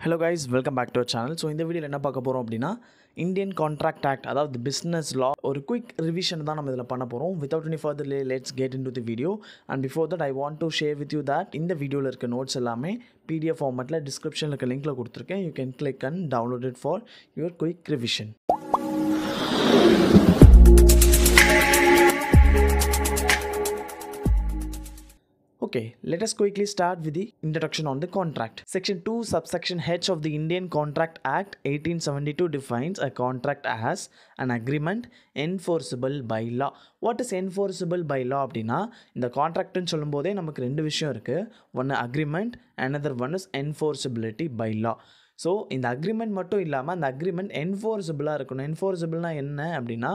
Hello guys, welcome back to our channel. So இந்த வீடியோல என்ன பார்க்க போறோம் அப்படினா Indian Contract Act அதாவது business law ஒரு quick revision தான் நம்ம இதல பண்ண போறோம். Without any further delay, let's get into the video. And before that I want to share with you that இந்த வீடியோல இருக்க notes எல்லாமே PDF formatல descriptionல இருக்க linkல கொடுத்திருக்கேன். You can click and download it for your quick revision. Okay, let us quickly start with the introduction on the contract. Section 2 subsection H of the Indian Contract Act 1872 defines a contract as an agreement enforceable by law. What is enforceable by law அப்படினா இந்த contract ன்னு சொல்லும்போதே நமக்கு ரெண்டு விஷயம் இருக்கு. One agreement, another one is enforceability by law. So இந்த agreement மட்டும் இல்லாமல் அந்த அக்ரிமெண்ட் என்ஃபோர்ஸபிளாக இருக்கணும். என்ஃபோர்ஸபிள்னா என்ன அப்படின்னா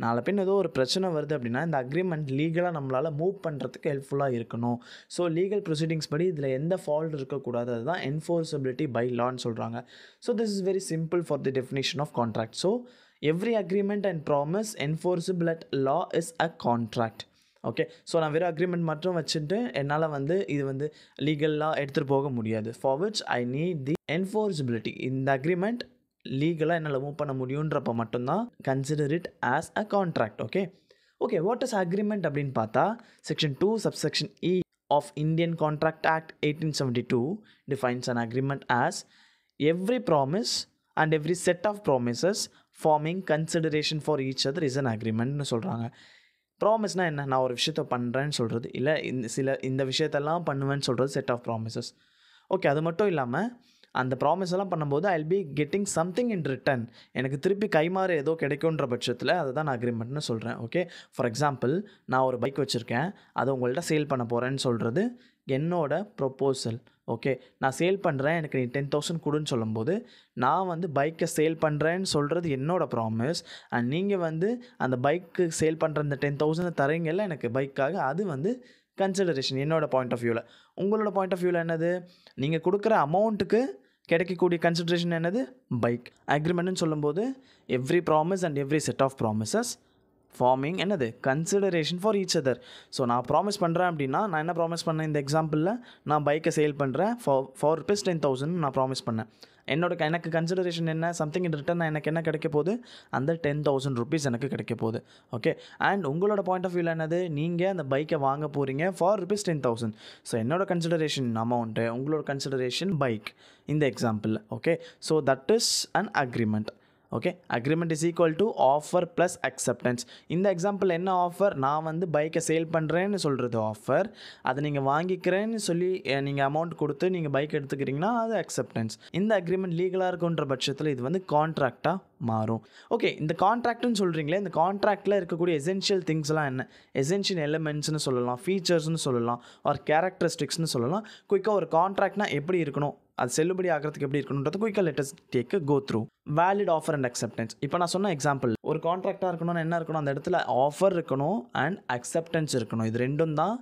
நாளை பின் ஏதோ ஒரு பிரச்சனை வருது அப்படின்னா இந்த அக்ரிமெண்ட் லீகலாக நம்மளால் மூவ் பண்ணுறதுக்கு ஹெல்ப்ஃபுல்லாக இருக்கணும். ஸோ லீகல் ப்ரொசீடிங்ஸ் படி இதில் எந்த ஃபால்ட் இருக்கக்கூடாது, அதுதான் என்ஃபோர்ஸபிலிட்டி பை லான்னு சொல்கிறாங்க. So this is very simple for the definition of contract. So every agreement and promise enforceable at law is a contract. Okay, so நான் வெறும் அக்ரிமெண்ட் மட்டும் வச்சுட்டு என்னால் இது லீகலாக எடுத்துகிட்டு போக முடியாது. For which I need the enforceability. இந்த அக்ரிமெண்ட் லீகலாக என்னால் மூவ் பண்ண முடியுன்றப்ப மட்டும்தான் consider it as a contract. Okay, what is agreement அப்படின்னு பார்த்தா section 2 subsection E of Indian Contract Act 1872 defines an agreement as every promise and every set of promises forming consideration for each other is an agreement னு சொல்கிறாங்க. ப்ராமிஸ்னால் என்ன? நான் ஒரு விஷயத்த பண்ணுறேன்னு சொல்கிறது, இல்லை இந்த விஷயத்தெல்லாம் பண்ணுவேன்னு சொல்கிறது செட் ஆஃப் ப்ராமிசஸ். ஓகே, அது மட்டும் இல்லாமல் அந்த ப்ராமிஸ் எல்லாம் பண்ணும்போது I will be getting something in return. எனக்கு திருப்பி கைமாறு ஏதோ கிடைக்குன்ற பட்சத்தில் அதை தான் நான் அக்ரிமெண்ட்னு சொல்கிறேன். ஓகே, ஃபார் எக்ஸாம்பிள் நான் ஒரு பைக் வச்சுருக்கேன், அதை உங்கள்கிட்ட சேல் பண்ண போகிறேன்னு சொல்கிறது என்னோட ப்ரொப்போசல். ஓகே, நான் சேல் பண்ணுறேன், எனக்கு நீ 10,000 கொடுன்னு சொல்லும்போது நான் பைக்கை சேல் பண்ணுறேன்னு சொல்கிறது என்னோடய ப்ராமிஸ். அண்ட் நீங்கள் அந்த பைக்கு சேல் பண்ணுற இந்த 10,000 தரீங்கல்ல எனக்கு பைக்காக, அது கன்சிடரேஷன் என்னோடய பாயிண்ட் ஆஃப் வியூவில். உங்களோட பாயிண்ட் ஆஃப் வியூவில் என்னது? நீங்கள் கொடுக்குற அமௌண்ட்டுக்கு கிடைக்கக்கூடிய கன்சிடரேஷன் என்னது? பைக். அக்ரிமெண்ட்னு சொல்லும்போது every promise and every set of promises forming என்னது? Consideration for each other. So நான் ப்ராமிஸ் பண்ணுறேன் அப்படின்னா நான் என்ன ப்ராமிஸ் பண்ணேன்? இந்த எக்ஸாம்பிளில் நான் பைக்கை சேல் பண்ணுறேன் ஃபார் ருபீஸ் 10,000 நான் ப்ராமிஸ் பண்ணேன். எனக்கு கன்சிடரேஷன் என்ன? சம்திங் இன் ரிட்டர்ன் எனக்கு என்ன கிடைக்க போகுது? அந்த 10,000 ருபீஸ் எனக்கு கிடைக்க போகுது. ஓகே, அண்ட் உங்களோட பாயிண்ட் ஆஃப் வியூவில் என்னது? நீங்கள் அந்த பைக்கை வாங்க போகிறீங்க ஃபார் ருபீஸ் 10,000. ஸோ என்னோட கன்சிடரேஷன் அமௌண்ட்டு, உங்களோட கன்சிடரேஷன் பைக் இந்த example. Okay, so that is an agreement. Okay, agreement is equal to offer plus acceptance. இந்த எக்ஸாம்பிள் என்ன ஆஃபர்? நான் பைக்கை சேல் பண்ணுறேன்னு சொல்கிறது ஆஃபர், அதை நீங்கள் வாங்கிக்கிறேன்னு சொல்லி நீங்கள் அமௌண்ட் கொடுத்து நீங்கள் பைக் எடுத்துக்கிறீங்கன்னா அது அக்செப்டன்ஸ். இந்த அக்ரிமெண்ட் லீகலாக இருக்குன்ற பட்சத்தில் இது கான்ட்ராக்டாக மாறும். ஓகே, இந்த கான்ட்ராக்ட்னு சொல்கிறீங்களே, இந்த கான்ட்ராக்டில் இருக்கக்கூடிய எசென்ஷியல் திங்ஸ்லாம் என்ன? எசென்ஷியல் எலிமெண்ட்ஸ்னு சொல்லலாம், ஃபீச்சர்ஸ்னு சொல்லலாம், ஆர் கேரக்டரிஸ்டிக்ஸ்னு சொல்லலாம். குயிக்காக ஒரு கான்ட்ராக்ட்னா எப்படி இருக்கணும், அது செல்லுபடி ஆகிறதுக்கு எப்படி இருக்கணுன்றது குயிக்காக let's take go through. Valid offer and acceptance. இப்போ நான் சொன்ன எக்ஸாம்பிள் ஒரு கான்ட்ராக்டாக இருக்கணும்னு என்ன இருக்கணும்? அந்த இடத்துல ஆஃபர் இருக்கணும் அண்ட் அக்செப்டன்ஸ் இருக்கணும். இது ரெண்டும் தான்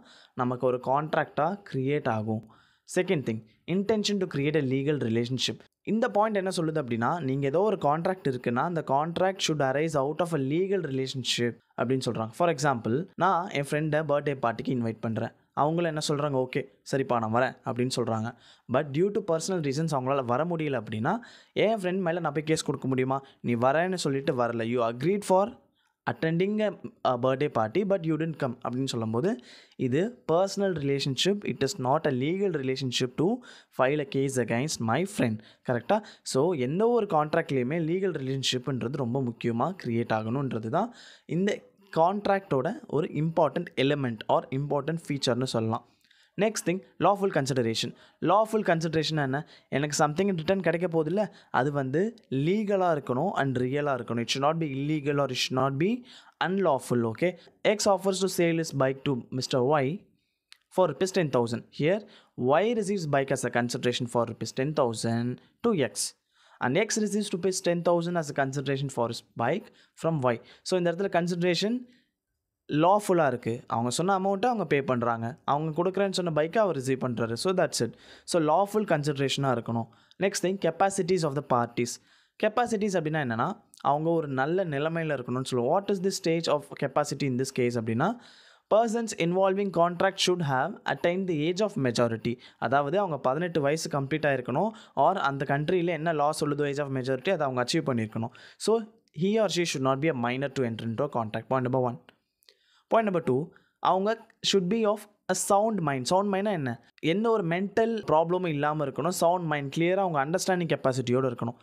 நமக்கு ஒரு கான்ட்ராக்டாக க்ரியேட் ஆகும். Second thing, intention to create a legal relationship. இந்த பாயிண்ட் என்ன சொல்லுது அப்படின்னா, நீங்கள் ஏதோ ஒரு கான்ட்ராக்ட் இருக்குன்னா அந்த contract should arise out of a legal relationship அப்படின்னு சொல்கிறாங்க. ஃபார் எக்ஸாம்பிள் நான் என் ஃப்ரெண்டை பர்த்டே பார்ட்டிக்கு இன்வைட் பண்ணுறேன். அவங்கள என்ன சொல்கிறாங்க? ஓகே சரிப்பா நான் வரேன் அப்படின்னு சொல்கிறாங்க. But due to personal reasons அவங்களால வர முடியல அப்படின்னா என் ஃப்ரெண்ட் மேலே நான் போய் கேஸ் கொடுக்க முடியுமா? நீ வரேன்னு சொல்லிட்டு வரல, you agreed for attending a birthday party but you didn't come அப்படின்னு சொல்லும்போது இது personal relationship. It is not a legal relationship to file a case against my friend. கரெக்டாக? ஸோ எந்த ஒரு கான்ட்ராக்ட்லேயுமே லீகல் ரிலேஷன்ஷிப்ன்றது ரொம்ப முக்கியமாக க்ரியேட் ஆகணுன்றது தான் இந்த கான்ட்ராக்டோட ஒரு இம்பார்ட்டண்ட் எலிமெண்ட் ஆர் இம்பார்ட்டண்ட் ஃபீச்சர்னு சொல்லலாம். Next thing, lawful consideration. Lawful consideration என்ன? எனக்கு சம்திங் ரிட்டர்ன் கிடைக்க போதில்ல, அது லீகலாக இருக்கணும் அண்ட் ரியலாக இருக்கணும். It should not be illegal or it should not be unlawful. Okay, X offers to sale is bike to mister Y for rupees 10,000. Here Y receives bike as a consideration for rupees 10,000 to X. And X receives rupees 10,000 as a consideration for his bike from Y. So இந்த இடத்துல consideration லாஃபுல்லாக இருக்குது. அவங்க சொன்ன அமௌண்ட்டை அவங்க பே பண்ணுறாங்க, அவங்க கொடுக்குறேன்னு சொன்ன பைக்கை அவர் ரிசீவ் பண்ணுறாரு. So that's it. So lawful கன்சிடரேஷனாக இருக்கணும். Next thing, capacities of the parties. Capacities அப்படின்னா என்னென்னா அவங்க ஒரு நல்ல நிலைமையில் இருக்கணும்னு சொல்லுவோம். What is the stage of capacity in this case அப்படின்னா persons involving contract should have attained the age of majority. அதாவது அவங்க 18 வயசு கம்ப்ளீட் ஆகிருக்கணும், ஆர் அந்த கண்ட்ரியில் என்ன லா சொல்லுதோ ஏஜ் ஆஃப் மெஜாரிட்டி அதை அவங்க அச்சீவ் பண்ணியிருக்கணும். So he or she should not be a minor to enter into a contract. Point number 1. Point number 2, அவங்க should be of a sound mind. sound mind என்ன ஒரு மென்டல் ப்ராப்ளமும் இல்லாமல் இருக்கணும். Sound mind, கிளியராக அவங்க அண்டர்ஸ்டாண்டிங் கெப்பாசிட்டியோடு இருக்கணும்.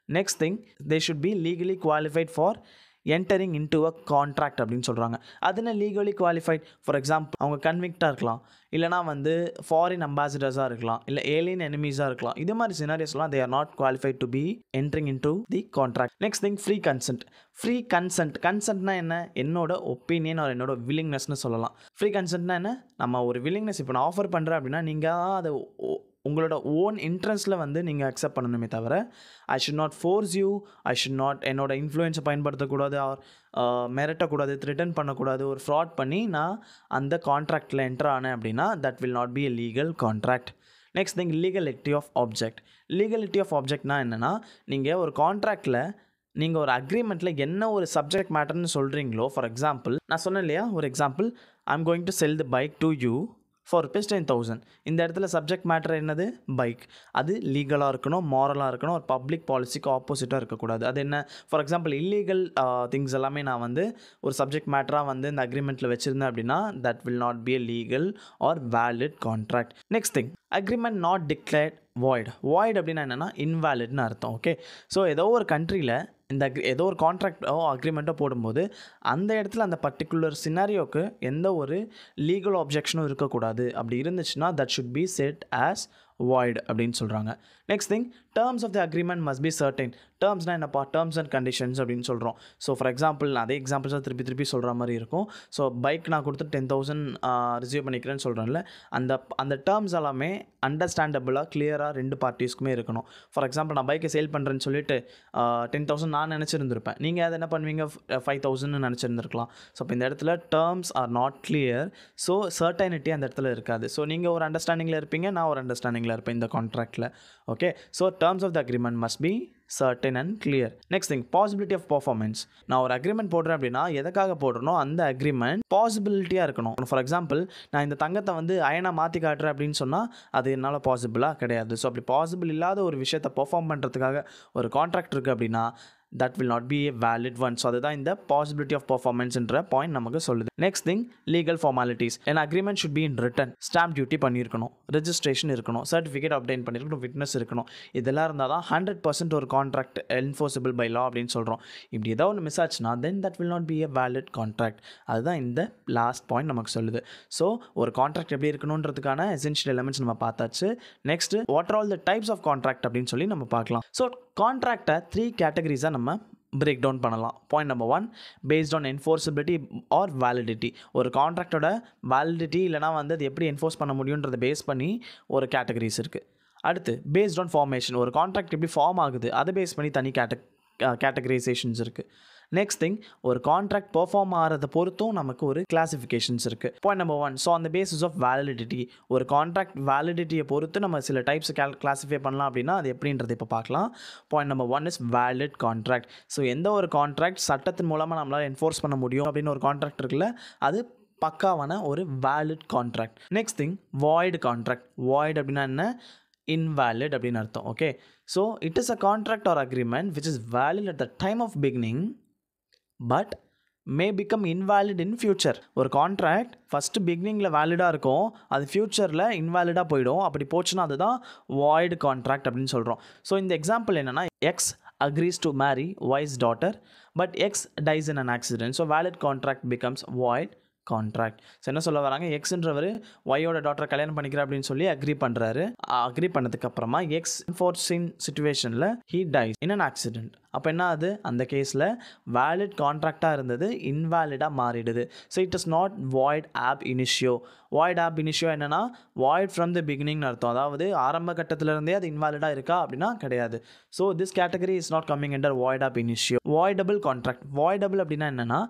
Next thing, they should be legally qualified for entering into a contract அப்படின்னு சொல்கிறாங்க. அது என்ன லீகலி குவாலிஃபைட்? ஃபார் எக்ஸாம்பிள் அவங்க கன்விக்டாக இருக்கலாம், இல்லைனா வந்து ஃபாரின் அம்பாசிடர்ஸாக இருக்கலாம், இல்லை ஏலியன் எனிமீஸாக இருக்கலாம். இது மாதிரி சினாரியோஸ்லாம் they are not qualified to be entering into the contract. Next thing, free consent. Free கன்சென்ட்னா என்ன? என்னோட ஒப்பீனியன் ஒரு என்னோட வில்லிங்னஸ்னு சொல்லலாம். ஃப்ரீ கன்சென்ட்னா என்ன? நம்ம ஒரு வில்லிங்னஸ் இப்போ நான் ஆஃபர் பண்ணுறேன் அப்படின்னா நீங்கள் அதை உங்களோட ஓன் இன்ட்ரெஸ்ட்டில் வந்து நீங்கள் அக்செப்ட் பண்ணணுமே தவிர, I should not force you, I should not என்னோட இன்ஃப்ளூயன்ஸை பயன்படுத்தக்கூடாது, ஆர் மிரட்டக்கூடாது, த்ரெட்டன் பண்ணக்கூடாது, ஒரு ஃப்ராட் பண்ணி நான் அந்த கான்ட்ராக்டில் என்டர் ஆனேன் அப்படின்னா that will not be a legal contract. Next thing, legality of object. Legality of ஆப்ஜெக்ட்னா என்னென்னா, நீங்கள் ஒரு கான்ட்ராக்டில் நீங்கள் ஒரு அக்ரிமெண்ட்டில் என்ன ஒரு சப்ஜெக்ட் மேட்டர்னு சொல்கிறீங்களோ, ஃபார் எக்ஸாம்பிள் நான் சொன்னேன் இல்லையா, ஒரு example, I am going to sell the bike to you for ₹10,000. இந்த இடத்துல சப்ஜெக்ட் மேட்டர் என்னது? பைக். அது லீகலாக இருக்கணும், மாரலாக இருக்கணும், ஒரு பப்ளிக் பாலிசிக்கு ஆப்போசிட்டாக இருக்கக்கூடாது. அது என்ன? ஃபார் எக்ஸாம்பிள் இல்லீகல் திங்ஸ் எல்லாமே நான் வந்து ஒரு சப்ஜெக்ட் மேட்டராக வந்து இந்த அக்ரிமெண்ட்டில் வச்சுருந்தேன் அப்படின்னா that will not be a legal R valid contract. Next thing, agreement not declared void. Void அப்படின்னா என்னென்னா இன்வேலிட்னு அர்த்தம். ஓகே, ஸோ ஏதோ ஒரு கண்ட்ரியில் இந்த ஏதோ ஒரு கான்ட்ராக்டோ அக்ரிமெண்ட்டோ போடும்போது அந்த இடத்துல அந்த பர்டிகுலர் சினாரியோக்கு எந்த ஒரு லீகல் ஆப்ஜெக்ஷனும் இருக்கக்கூடாது. அப்படி இருந்துச்சுன்னா that should be set as void அப்படின்னு சொல்கிறாங்க. Next thing, terms of the agreement must be certain. டேர்ம்ஸ்னால் என்னப்பா? டேர்ம்ஸ் அண்ட் கண்டிஷன்ஸ் அப்படின்னு சொல்கிறோம். ஸோ ஃபார் எக்ஸாம்பிள் அதே எக்ஸாம்பிள்ஸாக திருப்பி சொல்கிற மாதிரி இருக்கும். ஸோ பைக் நான் கொடுத்துட்டு 10,000 ரிசீவ் பண்ணிக்கிறேன்னு சொல்கிறேன்ல, அந்த டேர்ம்ஸ் எல்லாமே அண்டர்ஸ்டாண்டபிளாக கிளியராக ரெண்டு பார்ட்டிஸ்க்குமே இருக்கணும். ஃபார் எக்ஸாம்பிள் நான் பைக்கை சேல் பண்ணுறேன்னு சொல்லிட்டு 10,000 நான் நினச்சிருந்துருப்பேன், நீங்கள் அதை என்ன பண்ணுவீங்க 5,000 நினச்சிருந்துருக்கலாம். ஸோ இப்போ இந்த இடத்துல terms are not clear, so certainty அந்த இடத்துல இருக்காது. ஸோ நீங்கள் ஒரு அண்டர்ஸ்டாண்டிங்கில் இருப்பீங்க, நான் ஒரு அண்டர்ஸ்டாண்டிங்கில் இருப்பேன் இந்த கான்ட்ராக்டில். Okay, so terms of the agreement must be certain and clear. Next thing, possibility of performance. நான் ஒரு அக்ரிமெண்ட் போடுறேன் அப்படின்னா எதுக்காக போடுறனோ அந்த அக்ரிமெண்ட் பாசிபிலிட்டியாக இருக்கணும். ஃபார் எக்ஸாம்பிள் நான் இந்த தங்கத்தை வந்து அயனாக மாற்றி காட்டுறேன் அப்படின்னு சொன்னால் அது என்னால் பாசிபிளாக கிடையாது. ஸோ அப்படி பாசிபிள் இல்லாத ஒரு விஷயத்தை பெர்ஃபார்ம் பண்ணுறதுக்காக ஒரு கான்ட்ராக்ட் இருக்குது அப்படின்னா that will not be a valid one. So அதுதான் இந்த possibility of performance என்ற பாயிண்ட் நமக்கு சொல்லுது. Next thing, legal formalities. an agreement should be in written. Stamp duty பண்ணியிருக்கணும், ரெஜிஸ்ட்ரேஷன் இருக்கணும், சர்டிஃபிகேட் அப்டைன் பண்ணியிருக்கணும், விட்னஸ் இருக்கணும். இதெல்லாம் இருந்தால் தான் 100% ஒரு கான்ட்ராக்ட் என்ஃபோர்ஸபிள் பை லா அப்படின்னு சொல்கிறோம். இப்படி ஏதாவது ஒன்று மிஸ் ஆச்சுன்னா தென் that will not be a valid contract. அதுதான் இந்த லாஸ்ட் பாயிண்ட் நமக்கு சொல்லுது. ஸோ ஒரு கான்ட்ராக்ட் எப்படி இருக்கணுன்றதுக்கான எசென்ஷியல் எலிமெண்ட்ஸ் நம்ம பார்த்தாச்சு. Next, what are all the types of contract அப்படின்னு சொல்லி நம்ம பார்க்கலாம். ஸோ கான்ட்ராக்டை 3 கேட்டகரிஸாக நம்ம பிரேக் டவுன் பண்ணலாம். Point number 1, based on enforceability or validity. ஒரு கான்ட்ராக்டோட வேலிடிட்டி இல்லைனா வந்து அது எப்படி என்ஃபோர்ஸ் பண்ண முடியுன்றதை பேஸ் பண்ணி ஒரு கேட்டகரிஸ் இருக்குது. அடுத்து, பேஸ்ட் ஆன் ஃபார்மேஷன். ஒரு கான்ட்ராக்ட் எப்படி ஃபார்ம் ஆகுது அதை பேஸ் பண்ணி தனி கேட்டகரைசேஷன்ஸ் இருக்குது. நெக்ஸ்ட் திங், ஒரு கான்ட்ராக்ட் பெர்ஃபார்ம் ஆகிறத பொறுத்தும் நமக்கு ஒரு கிளாசிஃபிகேஷன்ஸ் இருக்குது. பாயிண்ட் நம்பர் 1, ஸோ அந்த பேசிஸ் ஆஃப் வேலிடிட்டி. ஒரு கான்ட்ராக்ட் வேலிடிட்டியை பொறுத்து நம்ம சில டைப்ஸ் கிளாஸிஃபை பண்ணலாம் அப்படின்னா அது எப்படின்றது இப்போ பார்க்கலாம். Point number 1 is valid contract. So எந்த ஒரு கான்ட்ராக்ட் சட்டத்தின் மூலமாக நம்மளால் என்ஃபோர்ஸ் பண்ண முடியும் அப்படின்னு ஒரு கான்ட்ராக்ட் இருக்குல்ல, அது பக்காவான ஒரு valid contract. Next thing, void contract. Void அப்படின்னா என்ன? invalid அப்படின்னு அர்த்தம். Okay, so it is a contract or agreement which is valid at the time of beginning but may become invalid in future. ஒரு contract first பிகினிங்கில் வேலிடாக இருக்கும், அது ஃபியூச்சரில் இன்வேலிடாக போயிடும். அப்படி போச்சுன்னா அதுதான் வாய்டு கான்ட்ராக்ட் அப்படின்னு சொல்கிறோம். ஸோ இந்த எக்ஸாம்பிள் என்னென்னா, X agrees to marry Y's daughter but X dies in an accident. So valid contract becomes void contract. So என்ன சொல்ல வராங்க, எக்ஸ்ன்றவர் ஒய்யோட டாக்டரை கல்யாணம் பண்ணிக்கிறேன் அப்படின்னு சொல்லி அக்ரி பண்ணுறாரு. அக்ரி பண்ணதுக்கு அப்புறமா எக்ஸ் இன்ஃபோர்சிங் சிச்சுவேஷனில் he dies in an accident. அப்போ என்ன ஆகுது, அந்த கேஸில் வேலிட் கான்ட்ராக்டாக இருந்தது இன்வேலிடாக மாறிடுது. So it is not void ab initio. Void ab initio என்னென்னா வாய்ட் ஃப்ரம் த பிகினிங்னு அர்த்தம். அதாவது ஆரம்ப கட்டத்திலேருந்தே அது இன்வேலிடாக இருக்கா அப்படின்னா கிடையாது. So this category is not coming under void ab initio. Voidable contract. Voidable அப்படின்னா என்னென்னா,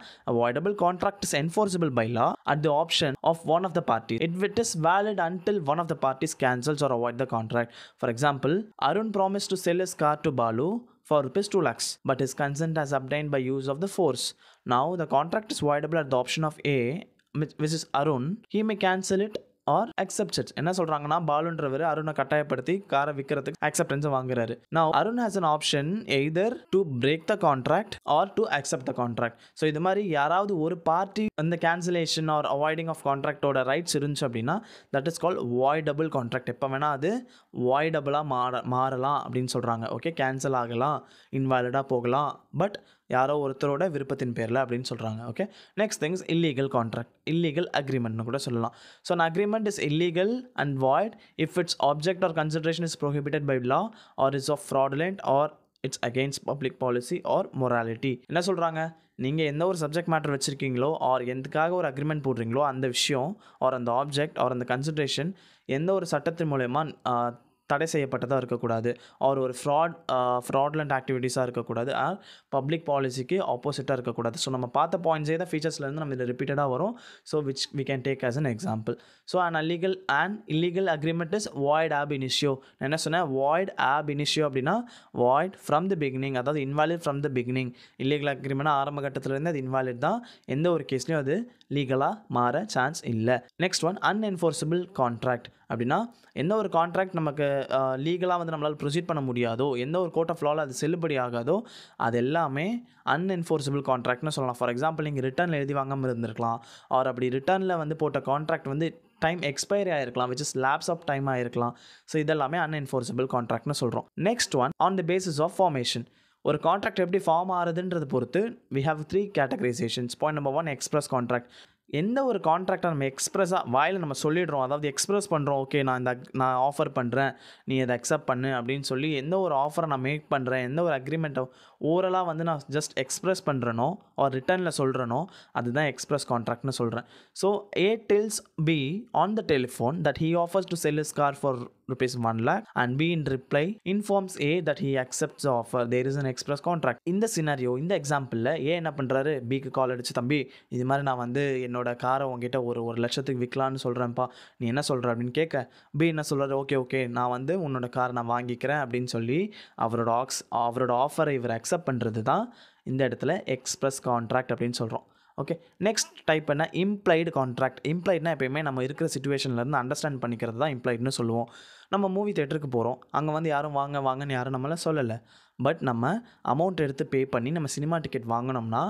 voidable contract is enforceable by law at the option of one of the parties. It is valid until one of the parties cancels or avoid the contract. For example, Arun promised to sell his car to Balu for rupees 2 lakhs, but his consent has obtained by use of the force. Now the contract is voidable at the option of A, which is Arun, he may cancel it or accepts it. என்ன சொல்கிறாங்கன்னா பாலுன்றவர் அருணை கட்டாயப்படுத்தி காரை விற்கிறதுக்கு அக்செப்டன்ஸை வாங்குறாரு. நான் Arun has an option either to break the contract or to accept the contract. So இது மாதிரி யாராவது ஒரு பார்ட்டி அந்த கேன்சலேஷன் ஆர் அவாய்டிங் ஆஃப் கான்ட்ராக்டோட ரைட்ஸ் இருந்துச்சு அப்படின்னா that is called voidable contract. எப்போ வேணால் அது வாய்டபுளாக மாறலாம் அப்படின்னு சொல்கிறாங்க. ஓகே, கேன்சல் ஆகலாம், இன்வாலிடாக போகலாம், பட் யாரோ ஒருத்தரோட விருப்பத்தின் பேரில் அப்படின்னு சொல்கிறாங்க. Okay, next things illegal contract, illegal அக்ரிமெண்ட்னு கூட சொல்லலாம். So an agreement is illegal and void if its object or consideration is prohibited by law or is of fraudulent or it's against public policy or morality. என்ன சொல்கிறாங்க, நீங்கள் எந்த ஒரு subject matter வச்சுருக்கீங்களோ R எதுக்காக ஒரு அக்ரிமெண்ட் போடுறீங்களோ அந்த விஷயம் R அந்த ஆப்ஜெக்ட் ஆர் அந்த கன்சிடரேஷன் எந்த ஒரு சட்டத்தின் மூலயமா தடை செய்யப்பட்டதாக இருக்கக்கூடாது, ஒரு ஃப்ராட்லண்ட் ஆக்டிவிட்டீஸாக இருக்கக்கூடாது, ஆர் பப்ளிக் பாலிசிக்கு ஆப்போசிட்டாக இருக்கக்கூடாது. ஸோ நம்ம பார்த்த பாயிண்ட்ஸே தான் ஃபீச்சர்ஸ்லேருந்து நம்ம இதில் ரிப்பீட்டடாக வரும். So which we can take as an example. So illegal agreement is void ab initio. நான் என்ன சொன்னேன், வாய்ட் ஆப் இனிஷியோ அப்படின்னா வாய்ட் ஃப்ரம் த பிகினிங், அதாவது invalid from the beginning. Illegal agreement ஆரம்ப கட்டத்திலேருந்து அது இன்வாலிட் தான், எந்த ஒரு கேஸ்லையும் அது லீகலாக மாற சான்ஸ் இல்லை. Next one unenforceable contract. அப்படின்னா எந்த ஒரு கான்ட்ராக்ட் நமக்கு லீகலாக வந்து நம்மளால் ப்ரொசீட் பண்ண முடியாதோ, எந்த ஒரு கோர்ட் ஆஃப் லாவில் அது செல்லுபடி ஆகாதோ, அது எல்லாமே அன்என்ஃபோர்ஸபிள் கான்ட்ராக்ட்னு சொல்லலாம். ஃபார் எக்ஸாம்பிள், நீங்கள் ரிட்டர்னில் எழுதி வாங்காமல் இருந்திருக்கலாம், ஆர் அப்படி ரிட்டர்னில் வந்து போட்ட கான்ட்ராக்ட் வந்து டைம் எக்ஸ்பைரி ஆகிருக்கலாம், which is lapse of time ஆகிருக்கலாம். ஸோ இதெல்லாமே அன்என்ஃபோர்ஸபிள் கான்ட்ராக்ட்னு சொல்கிறோம். Next one on the basis of formation. ஒரு கான்ட்ராக்ட் எப்படி ஃபார்ம் ஆகுதுன்றது பொறுத்து we have 3 categorizations. Point number 1, express contract. எந்த ஒரு கான்ட்ராக்டை நம்ம எக்ஸ்ப்ரெஸ்ஸாக வாயில் நம்ம சொல்லிடுறோம், அதாவது எக்ஸ்ப்ரெஸ் பண்ணுறோம், ஓகே நான் ஆஃபர் பண்ணுறேன், நீ அதை அக்செப்ட் பண்ணு அப்படின்னு சொல்லி எந்த ஒரு ஆஃபரை நான் மேக் பண்ணுறேன், எந்த ஒரு அக்ரிமெண்ட்டை ஓரலாக வந்து நான் ஜஸ்ட் எக்ஸ்ப்ரெஸ் பண்ணுறனோ ஆர் ரிட்டர்னில் சொல்கிறனோ அதுதான் எக்ஸ்பிரஸ் கான்ட்ராக்ட்னு சொல்கிறேன். So A tells B on the telephone that he offers to sell his car for rupees 1 lakh and B in reply informs A that he accepts the offer. There is an express contract. இந்த scenario, இந்த எக்ஸாம்பிளில் A என்ன பண்ணுறாரு, Bக்கு கால் அடிச்சு, தம்பி இது மாதிரி நான் வந்து என்னோட காரை உங்ககிட்ட ஒரு லட்சத்துக்கு விற்கலான்னு சொல்கிறேன்ப்பா, நீ என்ன சொல்கிற அப்படின்னு கேட்க, B என்ன சொல்கிறாரு, ஓகே நான் வந்து உன்னோட காரை நான் வாங்கிக்கிறேன் அப்படின்னு சொல்லி அவரோட ஆஃபரை இவர் அக்செப்ட் பண்ணுறது தான் இந்த இடத்துல எக்ஸ்பிரஸ் கான்ட்ராக்ட் அப்படின்னு சொல்கிறோம். ஓகே, நெக்ஸ்ட் டைப் என்ன, இம்ப்ளைடு கான்ட்ராக்ட். இம்ப்ளைட்னா எப்பயுமே நம்ம இருக்கிற சிச்சுவேஷன்லேருந்து அண்டர்ஸ்டாண்ட் பண்ணிக்கிறது தான் இம்ப்ளைட்னு சொல்லுவோம். நம்ம மூவி தேட்டருக்கு போகிறோம், அங்கே வந்து யாரும் வாங்கன்னு யாரும் நம்மளை சொல்லலை, பட் நம்ம அமௌண்ட் எடுத்து பே பண்ணி நம்ம சினிமா டிக்கெட் வாங்கினோம்னா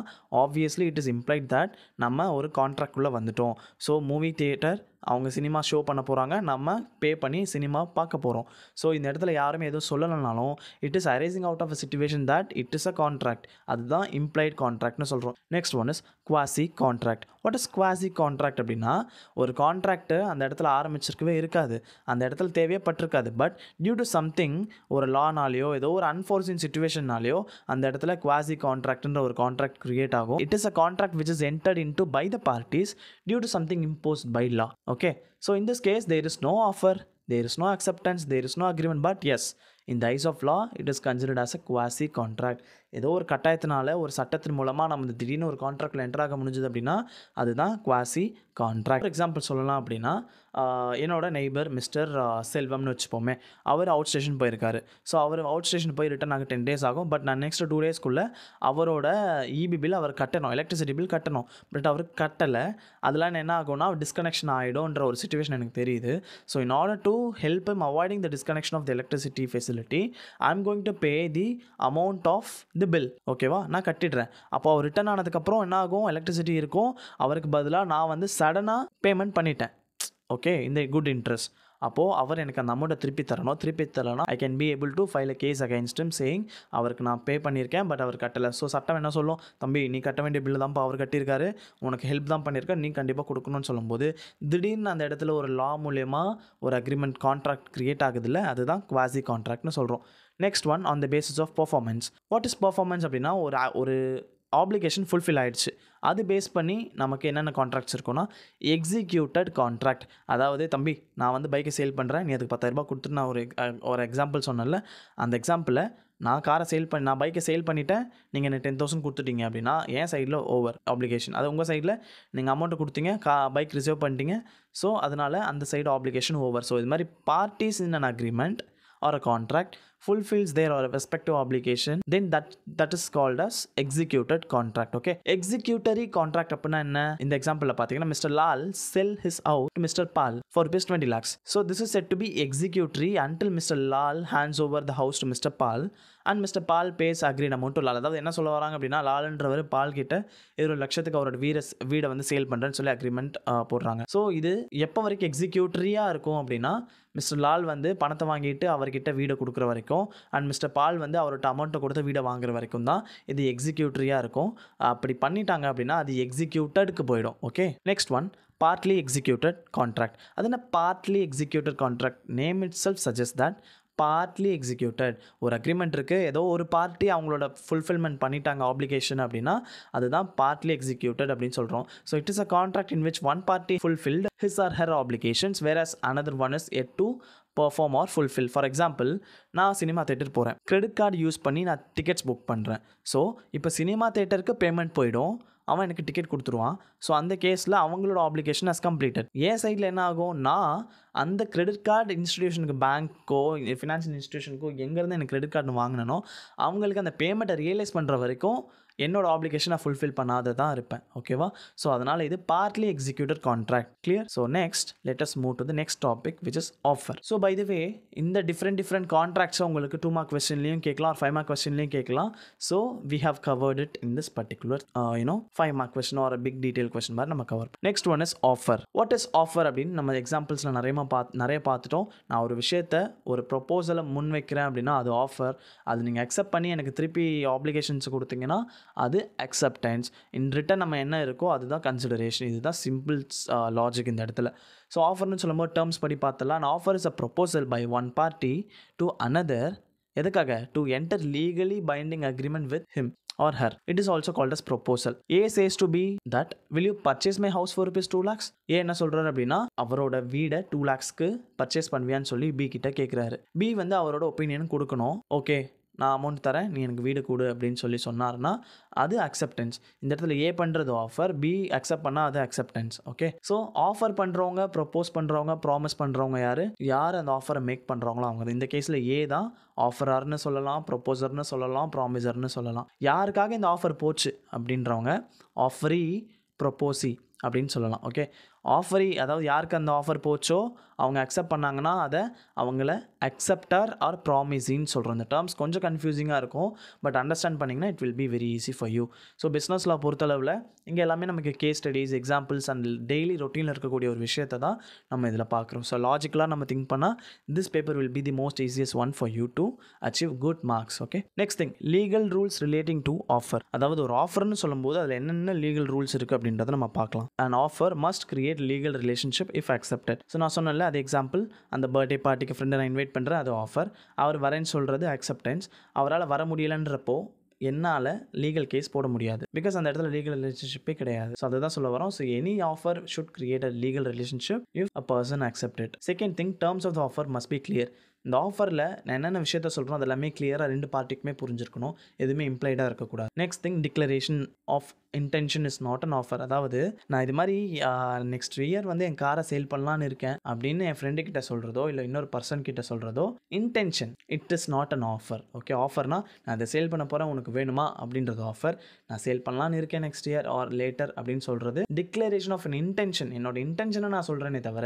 obviously it is implied that நம்ம ஒரு கான்ட்ராக்டுள்ளே வந்துட்டோம். ஸோ மூவி தியேட்டர் அவங்க சினிமா ஷோ பண்ண போகிறாங்க, நம்ம பே பண்ணி சினிமா பார்க்க போகிறோம். ஸோ இந்த இடத்துல யாருமே எதுவும் சொல்லலைனாலும் it is arising out of a situation that it is a contract. அதுதான் இம்ப்ளைட் கான்ட்ராக்ட்னு சொல்கிறோம். Next one is quasi contract. What is quasi contract அப்படின்னா, ஒரு கான்ட்ராக்ட் அந்த இடத்துல ஆரம்பிச்சிருக்கவே இருக்காது, அந்த இடத்துல தேவைப்பட்டிருக்காது, பட் டியூ டு சம்திங், ஒரு லானாலேயோ ஏதோ ஒரு அன்ஃபோர்சின் சிச்சுவேஷன்னாலேயோ அந்த இடத்துல குவாசி கான்ட்ராக்ட்ன்ற ஒரு கான்ட்ராக்ட் கிரியேட் ஆகும். It is a contract which is entered into by the parties due to something imposed by law. Okay, so in this case there is no offer, there is no acceptance, there is no agreement, but yes, in the eyes of law it is considered as a quasi contract. ஏதோ ஒரு கட்டாயத்தினால ஒரு சட்டத்தின் மூலமாக நம்ம திடீர்னு ஒரு கான்ட்ராக்டில் enter ஆக முடிஞ்சது அப்படின்னா அதுதான் குவாசி கான்ட்ராக்ட். ஃபார் எக்ஸாம்பிள் சொல்லலாம் அப்படின்னா, என்னோட நெய்பர் மிஸ்டர் செல்வம்னு வச்சுப்போமே, அவர் அவுட் ஸ்டேஷன் போயிருக்காரு. ஸோ அவர் அவுட் ஸ்டேஷன் போய் ரிட்டர்ன் ஆக 10 days ஆகும். பட் நான் நெக்ஸ்ட் 2 daysக்குள்ளே அவரோட இபி பில் அவர் கட்டணும், எலக்ட்ரிசிட்டி பில் கட்டணும். பட் அவர் கட்டலை, அதெல்லாம் என்ன ஆகும்னா டிஸ்கனெக்ஷன் ஆகிடும்ன்ற ஒரு சுச்சுவேஷன் எனக்கு தெரியுது. So in order to help him avoiding the disconnection of the electricity facility, I am going to pay the amount of the bill. ஓகேவா, நான் கட்டிடுறேன். அப்போ அவர் ரிட்டர்ன் ஆனதுக்கப்புறம் என்ன ஆகும், எலக்ட்ரிசிட்டி இருக்கும், அவருக்கு பதிலாக நான் வந்து சடனாக பேமெண்ட் பண்ணிட்டேன். ஓகே, இந்த குட் இன்ட்ரெஸ்ட். அப்போது அவர் எனக்கு அந்த அமௌண்ட்டை திருப்பி தரலாம். I can be able to file a case against him saying அவருக்கு நான் பே பண்ணியிருக்கேன் பட் அவர் கட்டலை. ஸோ சட்டம் என்ன சொல்லும், தம்பி நீ கட்ட வேண்டிய பில்லு தான்ப்பா அவர் கட்டியிருக்காரு, உனக்கு ஹெல்ப் தான் பண்ணியிருக்கேன், நீ கண்டிப்பாக கொடுக்கணும்னு சொல்லும்போது திடீர்னு அந்த இடத்துல ஒரு லா மூலயமா ஒரு அக்ரிமெண்ட் கான்ட்ராக்ட் கிரியேட் ஆகுதுல்ல, அதுதான் குவாசி கான்ட்ராக்ட்னு சொல்கிறோம். Next one on the basis of performance. What is performance அப்படின்னா, ஒரு ஆப்ளிகேஷன் ஃபுல்ஃபில் ஆகிடுச்சு, அது பேஸ் பண்ணி நமக்கு என்னென்ன கான்ட்ராக்ட்ஸ் இருக்குன்னா எக்ஸிக்யூட்டட் கான்ட்ராக்ட். அதாவது தம்பி நான் வந்து பைக்கை சேல் பண்ணுறேன், நீ அதுக்கு 10,000 கொடுத்துட்டு நான் ஒரு எக்ஸாம்பிள் சொன்னேன்ல, அந்த எக்ஸாம்பிளில் நான் பைக்கை சேல் பண்ணிவிட்டேன், நீங்கள் எனக்கு 10,000 கொடுத்துட்டீங்க அப்படின்னா என் சைடில் ஓவர் ஆப்ளிகேஷன், அது உங்கள் சைடில் நீங்கள் அமௌண்ட்டு கொடுத்தீங்க, பைக் ரிசர்வ் பண்ணிட்டீங்க, ஸோ அதனால் அந்த சைடு ஆப்ளிகேஷன் ஓவர். ஸோ இது மாதிரி parties in an agreement or a contract fulfills their respective obligation, then that is called as executed contract. Okay, executory contract அப்படின்னா என்ன? இந்த எக்ஸாம்பிள்ல பாத்தீங்கன்னா Mr. Lal sell his house to Mr. Pal for rupees 20 lakhs. So this is said to be executory until Mr. Lal hands over the house to Mr. Pal and Mr. Pal pays agreed amount to Lal. அதாவது என்ன சொல்ல வராங்க அப்படின்னா, லால்ன்றவர் பால் கிட்ட 20 லட்சத்துக்கு அவரோட வீடை வந்து சேல் பண்றேன்னு சொல்லி அக்ரிமெண்ட் போடுறாங்க. ஸோ இது எப்போ வரைக்கும் எக்ஸிக்யூட்டரியா இருக்கும் அப்படின்னா, மிஸ்டர் லால் வந்து பணத்தை வாங்கிட்டு அவர்கிட்ட வீடை கொடுக்குற வரைக்கும் அண்ட் மிஸ்டர் பால் வந்து அவர்கிட்ட அமௌண்ட்டை கொடுத்து வீடை வாங்குற வரைக்கும் தான் இது எக்ஸிக்யூட்டரியாக இருக்கும். அப்படி பண்ணிட்டாங்க அப்படின்னா அது எக்ஸிக்யூட்டடுக்கு போயிடும். Okay, next one, partly executed contract. அது என்ன partly executed contract? Name itself suggests that partly executed. ஒரு அக்ரிமெண்ட் இருக்குது, ஏதோ ஒரு பார்ட்டி அவங்களோட ஃபுல்ஃபில்மெண்ட் பண்ணிட்டாங்க ஆப்ளிகேஷன் அப்படின்னா அதுதான் partly executed அப்படின்னு சொல்கிறோம். So it is a contract in which one party fulfilled his or her obligations whereas another one is yet to perform or fulfill. For example, நான் சினிமா தேட்டர் போகிறேன், credit card use பண்ணி நான் tickets book பண்ணுறேன். So இப்போ cinema தேட்டருக்கு payment போயிடும், அவன் எனக்கு டிக்கெட் கொடுத்துருவான். ஸோ அந்த கேஸில் அவங்களோட ஆப்ளிகேஷன் ஹஸ் கம்ப்ளீட்டட். ஏன் சைடில் என்ன ஆகும், நான் அந்த கிரெடிட் கார்டு இன்ஸ்டிடியூஷனுக்கு, பேங்க்கோ ஃபினான்ஷியல் இன்ஸ்டிடியூஷனுக்கோ எங்கேருந்து எனக்கு கிரெடிட் கார்டு வாங்கினோ அவங்களுக்கு அந்த பேமெண்ட்டை ரியலைஸ் பண்ணுற வரைக்கும் என்னோட ஆப்ளிகேஷனை ஃபுல்ஃபில் பண்ணாத தான் இருப்பேன். ஓகேவா? ஸோ அதனால் இது partly executed contract. Clear? So next let us move to the next topic which is offer. So by the way, இந்த டிஃப்ரெண்ட் கான்ட்ராக்ட்ஸை உங்களுக்கு 2 மார்க் கொஸ்டின்லையும் கேட்கலாம், 5 மார்க் கொஸ்டின்லையும் கேட்கலாம். So we have covered it in this particular 5 mark question or big detail question மாதிரி நம்ம cover. Next one is offer. What is offer அப்படின்னு நம்ம எக்ஸாம்பிள்ஸில் நிறைய பார்த்துட்டோம். நான் ஒரு விஷயத்தை, ஒரு ப்ரொப்போசலை முன் வைக்கிறேன் அப்படின்னா அது ஆஃபர். அது நீங்கள் அக்செப்ட் பண்ணி எனக்கு திருப்பி ஆப்ளிகேஷன்ஸ் கொடுத்தீங்கன்னா அது அக்செப்டன்ஸ். இன் ரிட்டன் நம்ம என்ன இருக்கோ அதுதான் கன்சிடரேஷன். இதுதான் சிம்பிள் லாஜிக் இந்த இடத்துல. ஸோ ஆஃபர்னு சொல்லும்போது டேர்ம்ஸ் படி பார்த்தலாம். Offer is a proposal by one party to another. எதுக்காக? To enter legally binding agreement with him or her. It is also called as proposal. A says to B that will you purchase my house for rupees 2 lakhs? A என்ன சொல்றாரு அப்படின்னா, அவரோட வீடை 2 lakhsக்கு purchase பண்ணுவியான்னு சொல்லி B கிட்ட கேட்குறாரு. B வந்து அவரோட ஒப்பீனியன் கொடுக்கணும். ஓகே, நான் அமௌண்ட் தரேன், நீ எனக்கு வீடு கொடு அப்படின்னு சொல்லி சொன்னார்னா அது அக்செப்டன்ஸ். இந்த இடத்துல ஏ பண்ணுறது ஆஃபர், பி அக்செப்ட் பண்ணால் அது அக்செப்டன்ஸ். ஓகே, ஸோ ஆஃபர் பண்ணுறவங்க, ப்ரொப்போஸ் பண்ணுறவங்க, ப்ராமிஸ் பண்ணுறவங்க யார் அந்த ஆஃபரை மேக் பண்ணுறாங்களோ அவங்க. இந்த கேஸில் ஏ தான் ஆஃபரர்னு சொல்லலாம், ப்ரொப்போசர்னு சொல்லலாம், ப்ராமிசர்னு சொல்லலாம். யாருக்காக இந்த ஆஃபர் போச்சு அப்படின்றவங்க ஆஃபரி, ப்ரொப்போசி அப்படின்னு சொல்லலாம். ஓகே, ஆஃபரி அதாவது யாருக்கு அந்த ஆஃபர் போச்சோ அவங்க அக்செப்ட் பண்ணாங்கன்னா அதை அவங்கள அக்செப்டர் ஆர் ப்ராமிஸின்னு சொல்கிறோம். இந்த டேர்ம்ஸ் கொஞ்சம் கன்ஃபியூசிங்காக இருக்கும், பட் அண்டர்ஸ்டாண்ட் பண்ணிங்கன்னா it will be very easy for you. So business law பொறுத்தளவில் இங்கே எல்லாமே நமக்கு case studies, examples and daily ரொட்டீனில் இருக்கக்கூடிய ஒரு விஷயத்தை தான் நம்ம இதில் பார்க்குறோம். ஸோ லாஜிக்கலாக நம்ம திங்க் பண்ணால் this paper will be the most easiest one for you to achieve good marks. Okay, next thing, legal rules relating to offer. அதாவது ஒரு ஆஃபர்னு சொல்லும்போது அதில் என்னென்ன லீகல் ரூல்ஸ் இருக்குது அப்படின்றத நம்ம பார்க்கலாம். an offer must create legal relationship if accepted. So நான் சொன்னேன்ல, அது எக்ஸாம்பிள், அந்த பர்த்டே பார்ட்டிக்கு ஃப்ரெண்டை நான் இன்வைட் பண்ணுறேன், அது ஆஃபர். அவர் வரேன்னு சொல்கிறது அக்செப்டன்ஸ். அவரால் வர முடியலன்றப்போ என்னால் லீகல் கேஸ் போட முடியாது, பிகாஸ் அந்த இடத்துல லீகல் ரிலேஷன்ஷிப்பே கிடையாது. ஸோ அதுதான் சொல்ல வரோம். So any offer should create a legal relationship if a person accept it. Second thing, terms of the offer must be clear. இந்த ஆஃபரில் நான் என்னென்ன விஷயத்த சொல்கிறோம் அது எல்லாமே கிளியராக 2 பார்ட்டிக்குமே புரிஞ்சிருக்கணும், எதுவுமே இம்ப்ளைடாக இருக்கக்கூடாது. Next thing, declaration of intention is not an offer. அதாவது நான் இது மாதிரி நெக்ஸ்ட் இயர் வந்து என் காரை சேல் பண்ணலான்னு இருக்கேன் அப்படின்னு என் ஃப்ரெண்டு கிட்ட சொல்கிறதோ இல்லை இன்னொரு பர்சன் கிட்ட சொல்கிறதோ intention. It is not an offer. Okay, ஆஃபர்னா நான் அதை சேல் பண்ண போகிறேன், உனக்கு வேணுமா அப்படின்றது ஆஃபர். நான் சேல் பண்ணலான்னு இருக்கேன் நெக்ஸ்ட் இயர் ஆர் லேட்டர் அப்படின்னு சொல்கிறது டிக்ளரேஷன் ஆஃப் அன் இன்டென்ஷன். என்னோட இன்டென்ஷனை நான் சொல்கிறேனே தவிர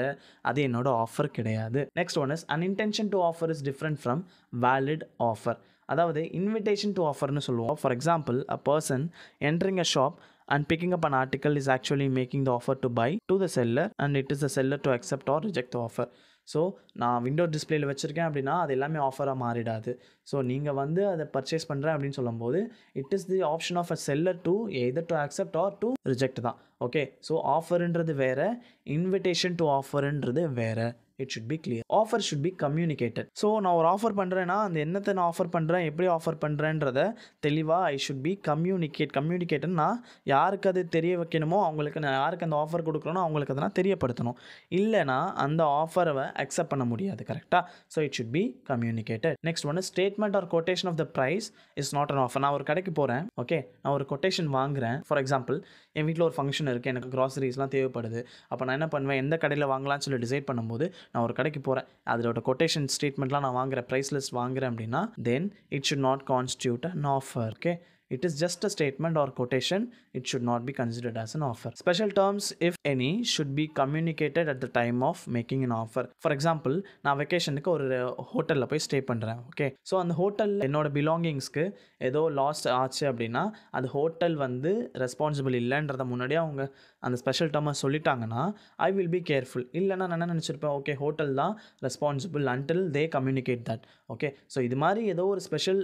அது என்னோட ஆஃபர் கிடையாது. Next one is an intention to offer is different from valid offer. அதாவது இன்விடேஷன் டு ஆஃபர்னு சொல்லுவோம். For example, a person entering a shop and picking up an article is actually making the offer to buy to the seller and it is the seller to accept or reject the offer. So நான் window டிஸ்பிளேயில் வச்சுருக்கேன் அப்படின்னா அது எல்லாமே ஆஃபராக மாறிடாது. So நீங்கள் வந்து அதை purchase பண்ணுறேன் அப்படின்னு சொல்லும்போது it is the option of a seller to either to accept or to reject தான். ஓகே, ஸோ ஆஃபர்ன்றது வேறு, இன்விடேஷன் டு ஆஃபர்ன்றது வேறு. it should be clear. Offer should be communicated. So நான் ஒரு ஆஃபர் பண்ணுறேன்னா அந்த என்னத்தை நான் ஆஃபர் பண்ணுறேன், எப்படி ஆஃபர் பண்ணுறேன்றத தெளிவாக ஐ ஷுட் பி கம்யூனிகேட்னா யாருக்கு அது தெரிய வைக்கணுமோ அவங்களுக்கு, நான் யாருக்கு அந்த ஆஃபர் கொடுக்குறேனோ அவங்களுக்கு அதை நான் தெரியப்படுத்தணும். இல்லைனா அந்த ஆஃபரை அக்செப்ட் பண்ண முடியாது. கரெக்டாக? So it should be communicated. Next ஒன்று, statement or quotation of the price is not an offer. நான் ஒரு கடைக்கு போகிறேன், ஓகே, நான் ஒரு கொட்டேஷன் வாங்குறேன். ஃபார் எக்ஸாம்பிள், என் வீட்டில் ஒரு ஃபங்க்ஷன் இருக்குது, எனக்கு க்ராசரிஸ்லாம் தேவைப்படுது. அப்போ நான் என்ன பண்ணுவேன், எந்த கடையில் வாங்கலாம்னு சொல்லி டிசைட் பண்ணும்போது நான் ஒரு கடைக்கு போகிறேன், அதோட கொட்டேஷன் ஸ்டேட்மெண்ட்லாம் நான் வாங்குறேன், ப்ரைஸ் லிஸ்ட் வாங்குறேன் அப்படின்னா then it should not constitute an offer. Okay, it is just a statement or quotation. It should not be considered as an offer. Special terms, if any, should be communicated at the time of making an offer. For example, நான் வெக்கேஷனுக்கு ஒரு ஹோட்டலில் போய் stay பண்ணுறேன். Okay, so அந்த ஹோட்டலில் என்னோட பிலாங்கிங்ஸ்க்கு ஏதோ last ஆச்சு அப்படின்னா அது ஹோட்டல் வந்து ரெஸ்பான்சிபிள் இல்லைன்றதை முன்னாடியே அவங்க அந்த ஸ்பெஷல் டேர்மை சொல்லிட்டாங்கன்னா ஐ வில் பி கேர்ஃபுல். இல்லைன்னா நான் என்ன நினச்சிருப்பேன், ஓகே ஹோட்டல் தான் responsible until they communicate that. Okay, so இது மாதிரி ஏதோ ஒரு ஸ்பெஷல்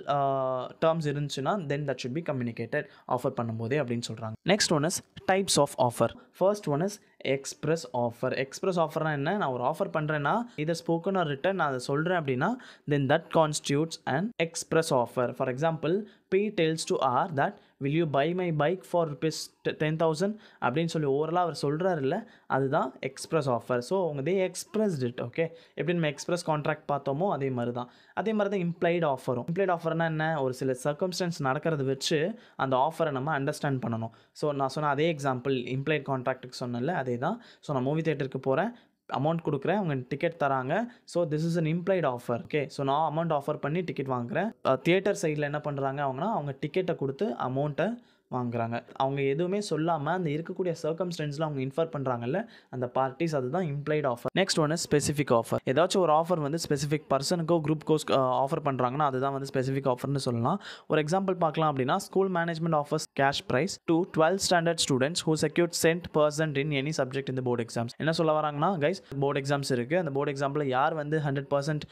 டேர்ம்ஸ் இருந்துச்சுன்னா then that should be communicated offer பண்ணும்போதே அப்படின்னு சொல்கிறாங்க. Next one is types of offer. First one is express offer. Express ஆஃபர்னா என்ன, நான் ஒரு ஆஃபர் பண்ணுறேன்னா இதை ஸ்போக்கன் ஆர் ரிட்டன் நான் அதை சொல்கிறேன் அப்படின்னா then that constitutes and express offer. For example, P tells to R that will you buy my bike for ₹10,000 அப்படின்னு சொல்லி ஓவரலாக அவர் சொல்கிறாரு இல்லை, அதுதான் எக்ஸ்பிரஸ் ஆஃபர். ஸோ அவங்க தே எக்ஸ்பிரஸ்ட் இட். ஓகே, எப்படி நம்ம எக்ஸ்பிரஸ் கான்ட்ராக்ட் பார்த்தோமோ அதே மாதிரி தான் இம்ப்ளைட் ஆஃபரும். இம்ப்ளைட் ஆஃபர்னால் என்ன, ஒரு சில சர்க்கம்ஸ்டன்ஸ் நடக்கிறத வச்சு அந்த ஆஃபரை நம்ம அண்டர்ஸ்டாண்ட் பண்ணணும். ஸோ நான் சொன்ன அதே எக்ஸாம்பிள் இம்ப்ளைட் கான்ட்ராக்ட்டுக்கு சொன்னல அதே தான். ஸோ நான் மூவி தேட்டருக்கு போகிறேன், அமௌண்ட் கொடுக்குறேன், அவங்க டிக்கெட் தராங்க. So this is an implied offer. Okay, so நான் அமௌண்ட் ஆஃபர் பண்ணி டிக்கெட் வாங்குகிறேன். தியேட்டர் சைடில் என்ன பண்ணுறாங்க அவங்கன்னா அவங்க டிக்கெட்டை கொடுத்து அமௌண்ட்டை வாங்குறாங்க. அவங்க எதுவுமே சொல்லாமல் அந்த இருக்கக்கூடிய சர்க்கம்ஸ்டன்ஸில் அவங்க இன்ஃபர் பண்ணுறாங்கல்ல அந்த பார்ட்டிஸ், அதுதான் implied offer. Next one specific offer. ஏதாச்சும் ஒரு ஆஃபர் வந்து ஸ்பெசிஃபிக் பர்சனுக்கோ குரூப்க்கோ ஆஃபர் பண்ணுறாங்கன்னா அதுதான் வந்து ஸ்பெசிஃபிக் ஆஃபர்னு சொல்லலாம். ஒரு எக்ஸாம்பிள் பார்க்கலாம் அப்படின்னா, school management offers cash prize to 12th standard students who secured % in any subject இந்த போர்டு எக்ஸாம்ஸ். என்ன சொல்ல வராங்கன்னா, கைஸ் போர்டு எக்ஸாம்ஸ் இருக்குது, அந்த போர்டு எக்ஸாம்பிள் யார் வந்து 100%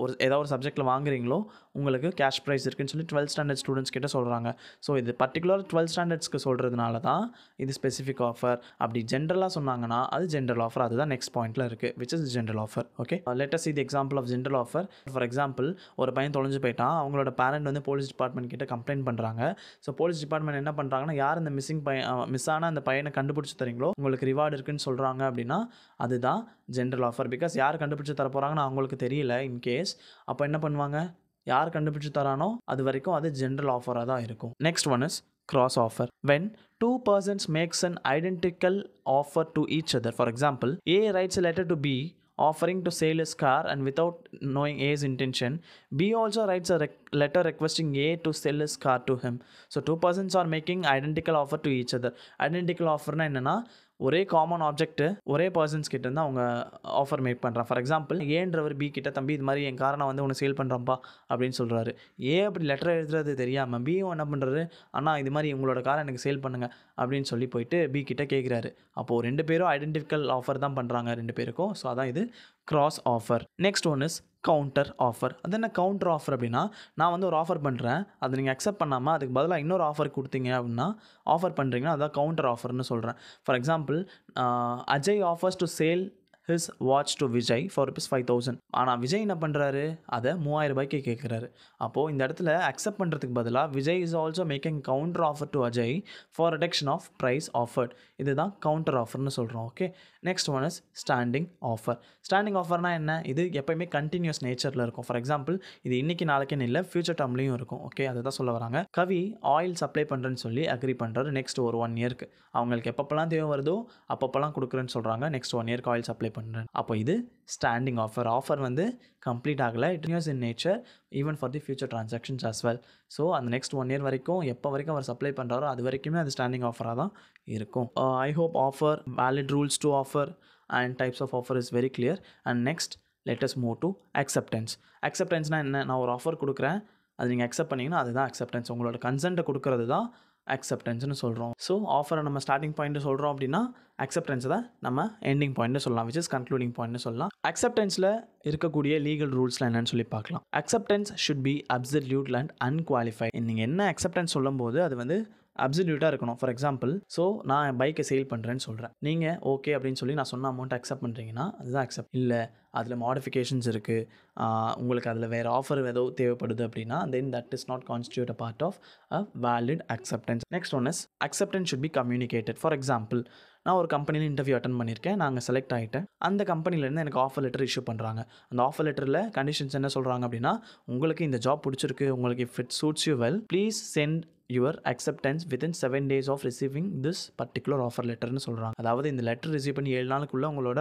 ஒரு ஏதாவது ஒரு சப்ஜெக்ட்டில் வாங்குறீங்களோ உங்களுக்கு கேஷ் ப்ரைஸ் இருக்குன்னு சொல்லி 12th ஸ்டாண்டர்ட் ஸ்டூடெண்ட்ஸ் கிட்ட சொல்கிறாங்க. ஸோ இது பர்டிகுலர் 12th ஸ்டாண்டர்ட்ஸ்க்கு சொல்கிறதுனால தான் இது ஸ்பெசிஃபிக் ஆஃபர். அப்படி ஜென்ரலாக சொன்னாங்கன்னா அது ஜென்ரல் ஆஃபர். அதுதான் நெக்ஸ்ட் பாயிண்ட்டில் இருக்குது, which is general offer. Okay, let us see the example of general offer. For example, ஒரு பையன் தொலைஞ்சு போயிட்டான், அவங்களோட பேரண்ட் வந்து போலீஸ் டிபார்ட்மெண்ட் கிட்ட கம்ப்ளைண்ட் பண்ணுறாங்க. ஸோ போலீஸ் டிபார்ட்மெண்ட் என்ன பண்ணுறாங்கன்னா, யார் இந்த மிஸ் ஆன அந்த பையனை கண்டுபிடிச்சி தரீங்களோ உங்களுக்கு ரிவார்டு இருக்குன்னு சொல்கிறாங்க அப்படின்னா அதுதான் ஜென்ரல் ஆஃபர். பிகாஸ் யார் கண்டுபிடிச்சி தர போகிறாங்கன்னு அவங்களுக்கு தெரியல இன்கேஸ். அப்போ என்ன பண்ணுவாங்க, யார் கண்டுபிடிச்சி தரானோ அது வரைக்கும் அது ஜென்ரல் ஆஃபராக தான் இருக்கும். Next one is cross offer. When two persons makes an identical offer to each other. For example, A writes a letter to B offering to sell his car, and without knowing A's intention, B also writes a letter requesting A to sell his car to him. So two persons are making identical offer to each other. Identical offer na enna, ஒரே common object ஒரே persons கிட்ட இருந்து அவங்க offer make பண்ணுறான். For example, ஏன்றவர் B கிட்ட, தம்பி இது மாதிரி என் காரை நான் வந்து உனக்கு சேல் பண்ணுறப்பா அப்படின்னு சொல்கிறாரு. ஏ அப்படி லெட்டர் எழுதுறது தெரியாமல் பியும் என்ன பண்ணுறாரு, அண்ணா இது மாதிரி உங்களோட காரை எனக்கு சேல் பண்ணுங்கள் அப்படின்னு சொல்லி போயிட்டு பி கிட்ட கேட்குறாரு. அப்போது ரெண்டு பேரும் ஐடென்டிக்கல் ஆஃபர் தான் பண்ணுறாங்க ரெண்டு பேருக்கும். ஸோ அதான் இது cross offer. Next one is counter offer. அது என்ன கவுண்டர் ஆஃபர் அப்படின்னா, நான் வந்து ஒரு ஆஃபர் பண்ணுறேன், அதை நீங்கள் அக்செப்ட் பண்ணாமல் அதுக்கு பதிலாக இன்னொரு ஆஃபர் கொடுத்தீங்க அப்படின்னா ஆஃபர் பண்ணுறீங்கன்னா அதான் கவுண்டர் ஆஃபர்னு சொல்கிறேன். For example, Ajay offers to sale his watch to Vijay for ₹5,000. ஆனால் விஜய் என்ன பண்ணுறாரு, அதை ₹3,000 கேட்குறாரு. அப்போது இந்த இடத்துல அக்செப்ட் பண்ணுறதுக்கு பதிலாக Vijay is also making counter offer to Ajay for reduction of price offered. இதுதான் கவுண்டர் ஆஃபர்னு சொல்கிறோம். Okay, next one is standing offer. Standing ஆஃபர்னால் என்ன, இது எப்போயுமே கண்டினியூஸ் நேச்சரில் இருக்கும். ஃபார் எக்ஸாம்பிள், இது இன்றைக்கி நாளைக்குன்னு இல்லை, ஃபியூச்சர் டேர்ம்லேயும் இருக்கும். ஓகே, அதை தான் சொல்ல வராங்க. கவி ஆயில் சப்ளை பண்ணுறேன்னு சொல்லி அக்ரி பண்ணுறாரு நெக்ஸ்ட் ஒரு 1 இயருக்கு. அவங்களுக்கு எப்பப்பெல்லாம் தேவை வருதோ அப்பப்பெல்லாம் கொடுக்குறேன்னு சொல்கிறாங்க. நெக்ஸ்ட் 1 இயருக்கு ஆயில் சப்ளை பண்ணுறேன். அப்போ இது ஸ்டாண்டிங் ஆஃபர். ஆஃபர் வந்து கம்ப்ளீட் ஆகலை, it is in nature even for the future transactions as well. So அந்த நெக்ஸ்ட் 1 இயர் வரைக்கும் எப்போ வரைக்கும் அவர் சப்ளை பண்ணுறாரோ அது வரைக்குமே அது ஸ்டாண்டிங் ஆஃபராக தான் இருக்கும். I hope offer, valid rules to offer and types of offer is very clear. And next let us move to acceptance. அக்செப்டன்ஸ்னால் என்ன, நான் ஒரு ஆஃபர் கொடுக்குறேன், அது நீங்கள் அக்செப்ட் பண்ணிங்கன்னா அதுதான் அக்செப்டன்ஸ். உங்களோட கன்சென்ட்டை கொடுக்கறது தான் அக்செப்டன்ஸ்னு சொல்கிறோம். ஸோ ஆஃபரை நம்ம ஸ்டார்டிங் பாயிண்ட்டு சொல்கிறோம் அப்படின்னா அக்செப்டன்ஸை தான் நம்ம எண்டிங் பாயிண்ட்டு சொல்லலாம், விச் இஸ் கன்க்ளூடிங் பாயிண்ட்னு சொல்லலாம். அக்செப்டன்ஸில் இருக்கக்கூடிய லீகல் ரூல்ஸ்லாம் என்னென்னு சொல்லி பார்க்கலாம். Acceptance should B absolute and unqualified. நீங்கள் என்ன அக்செப்டன்ஸ் சொல்லும் போது அது வந்து அப்சல்யூட்டாக இருக்கணும். ஃபார் எக்ஸாம்பிள், ஸோ நான் என் பைக்கை சேல் பண்ணுறேன்னு சொல்கிறேன், நீங்கள் ஓகே அப்படின்னு சொல்லி நான் சொன்ன அமௌண்ட் அக்செப்ட் பண்ணுறீங்கன்னா அதுதான் அக்செப்ட். இல்லை அதில் மாடிஃபிகேஷன்ஸ் இருக்குது, உங்களுக்கு அதில் வேறு ஆஃபர் ஏதோ தேவைப்படுது அப்படின்னா then that is not constitute a part of a valid acceptance. Next one is acceptance should be communicated. For example, நான் ஒரு கம்பெனியில் இன்டர்வியூ அட்டன் பண்ணியிருக்கேன், நாங்கள் செலக்ட் ஆகிட்டேன். அந்த கம்பெனிலேருந்து எனக்கு ஆஃபர் லெட்டர் இஷ்யூ பண்ணுறாங்க. அந்த ஆஃபர் லெட்டரில் கண்டிஷன்ஸ் என்ன சொல்கிறாங்க அப்படின்னா, உங்களுக்கு இந்த ஜாப் பிடிச்சிருக்கு, உங்களுக்கு if it suits you well please send your acceptance within 7 days of receiving this particular offer லெட்டர்னு சொல்கிறாங்க. அதாவது இந்த லெட்டர் ரிசீவ் பண்ணி 7 நாளுக்குள்ளே உங்களோட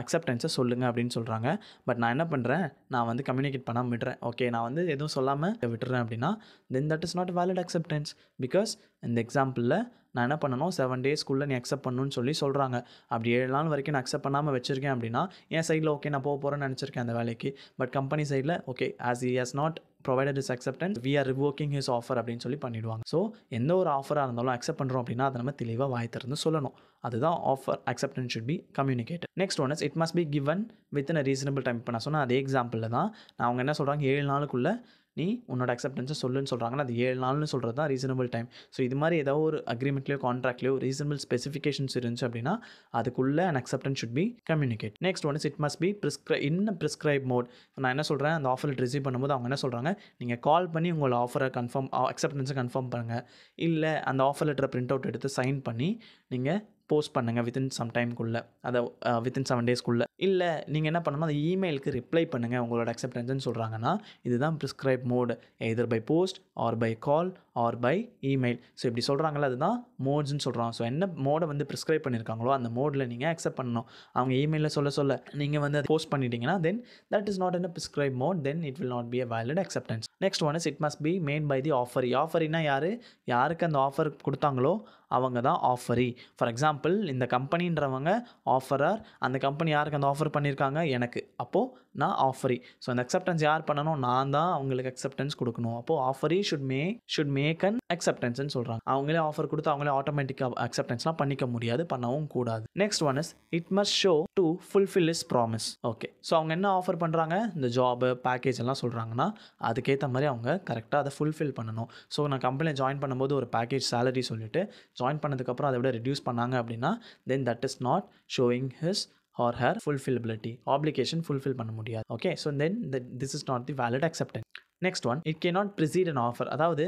அக்செப்டன்ஸை சொல்லுங்கள் அப்படின்னு சொல்கிறாங்க. பட் நான் என்ன பண்ணுறேன், நான் வந்து கம்யூனிகேட் பண்ணாமல் விடுறேன். ஓகே, நான் வந்து எதுவும் சொல்லாமல் விட்டுறேன் அப்படின்னா then that is not valid acceptance. Because இந்த எக்ஸாம்பிளில் நான் என்ன பண்ணணும், 7 daysக்குள்ளே நீ அக்செப்ட் பண்ணணும்னு சொல்கிறாங்க. அப்படி 7 நாள் வரைக்கும் நான் அக்செப்ட் பண்ணாமல் வச்சுருக்கேன் அப்படின்னா என் சைடில் ஓகே நான் போக போகிறேன்னு நினச்சிருக்கேன் அந்த வேலைக்கு. பட் கம்பெனி சைடில் okay as he has not provided is acceptance we are revoking his offer அப்படின்னு சொல்லி பண்ணிவிடுவாங்க. ஸோ எந்த ஒரு ஆஃபராக இருந்தாலும் அக்செப்ட் பண்ணுறோம் அப்படின்னா அதை நம்ம தெளிவாக வாய் திறந்து சொல்லணும். அதுதான் offer acceptance should be communicated. Next one is it must be given within a reasonable time. இப்போ நான் சொன்ன அதே எக்ஸாம்பிளில் தான் அவங்க என்ன சொல்கிறாங்க, 7 நாளுக்குள்ளே நீ உன்னோட அக்செப்டன்ஸை சொல்லுன்னு சொல்கிறாங்கன்னா அது 7 நாள்னு சொல்கிறது தான் ரீசனபிள் டைம். ஸோ இது மாதிரி ஏதாவது ஒரு அக்ரிமெண்ட்லையோ கான்ட்ராக்ட்லையோ ரீசனபிள் ஸ்பெசிஃபிகேஷன்ஸ் இருந்துச்சு அப்படின்னா அதுக்குள்ளே and acceptance should be communicate. Next one is it must be prescribe mode. நான் என்ன சொல்கிறேன், அந்த ஆஃபர் ரிசீவ் பண்ணும்போது அவங்க என்ன சொல்கிறாங்க, நீங்கள் கால் பண்ணி உங்களோட ஆஃபரை அக்செப்டன்ஸை கன்ஃபார்ம் பண்ணுங்கள், இல்லை அந்த ஆஃபர் லெட்டரை பிரிண்ட் அவுட் எடுத்து சைன் பண்ணி நீங்கள் போஸ்ட் பண்ணுங்கள் வித்தின் சம் டைம்குள்ளே, அதை வித்தின் 7 daysக்குள்ளே. இல்லை நீங்கள் என்ன பண்ணணும், அந்த இமெயிலுக்கு ரிப்ளை பண்ணுங்கள் உங்களோட அக்செப்டன்ஸ்னு சொல்கிறாங்கன்னா இதுதான் prescribe mode, either by post or by call or by email. So இப்படி சொல்கிறாங்களா அதுதான் மோட்ஸ்ன்னு சொல்கிறாங்க. ஸோ என்ன மோடை வந்து ப்ரிஸ்கிரைப் பண்ணியிருக்காங்களோ அந்த மோடில் நீங்கள் அக்செப்ட் பண்ணணும். அவங்க இமெயிலில் சொல்ல நீங்கள் வந்து அதை போஸ்ட் பண்ணிட்டீங்கன்னா then that is not in a prescribe mode, then it will not be a valid acceptance. Next one is it must be made by the offeree. ஆஃபரினா யாருக்கு அந்த ஆஃபர் கொடுத்தாங்களோ அவங்க தான் ஆஃபரி. ஃபார் எக்ஸாம்பிள் இந்த கம்பெனின்றவங்க offerer, அந்த company யாருக்கு அந்த ஆஃபர் பண்ணியிருக்காங்க, எனக்கு. அப்போது நான் ஆஃபரி. ஸோ அந்த அக்செப்டன்ஸ் யார் பண்ணணும், நான் தான் அவங்களுக்கு அக்செப்டன்ஸ் கொடுக்கணும். அப்போது ஆஃபரி ஷுட் மேக் அன் அக்செப்டன்ஸ்னு சொல்கிறாங்க. அவங்களே ஆஃபர் கொடுத்து அவங்களே ஆட்டோமேட்டிக்காக அக்செப்டன்ஸ்லாம் பண்ணிக்க முடியாது, பண்ணவும் கூடாது. Next one is it must show to fulfil is promise. Okay, so அவங்க என்ன ஆஃபர் பண்ணுறாங்க, இந்த ஜாபு பேக்கேஜ் எல்லாம் சொல்கிறாங்கன்னா அதுக்கேற்ற மாதிரி அவங்க கரெக்டாக அதை ஃபுல்ஃபில் பண்ணணும். ஸோ நான் கம்பெனியில் ஜாயின் பண்ணும்போது ஒரு பேக்கேஜ் சேலரி சொல்லிவிட்டு ஜாயின் பண்ணதுக்கப்புறம் அதை விட ரெடியூஸ் பண்ணாங்க அப்படின்னா then that is not showing his or her fulfillability, obligation fulfill பண்ண முடியாது. Okay, so then this is not the valid acceptance. Next one it can not precede an offer. அதாவது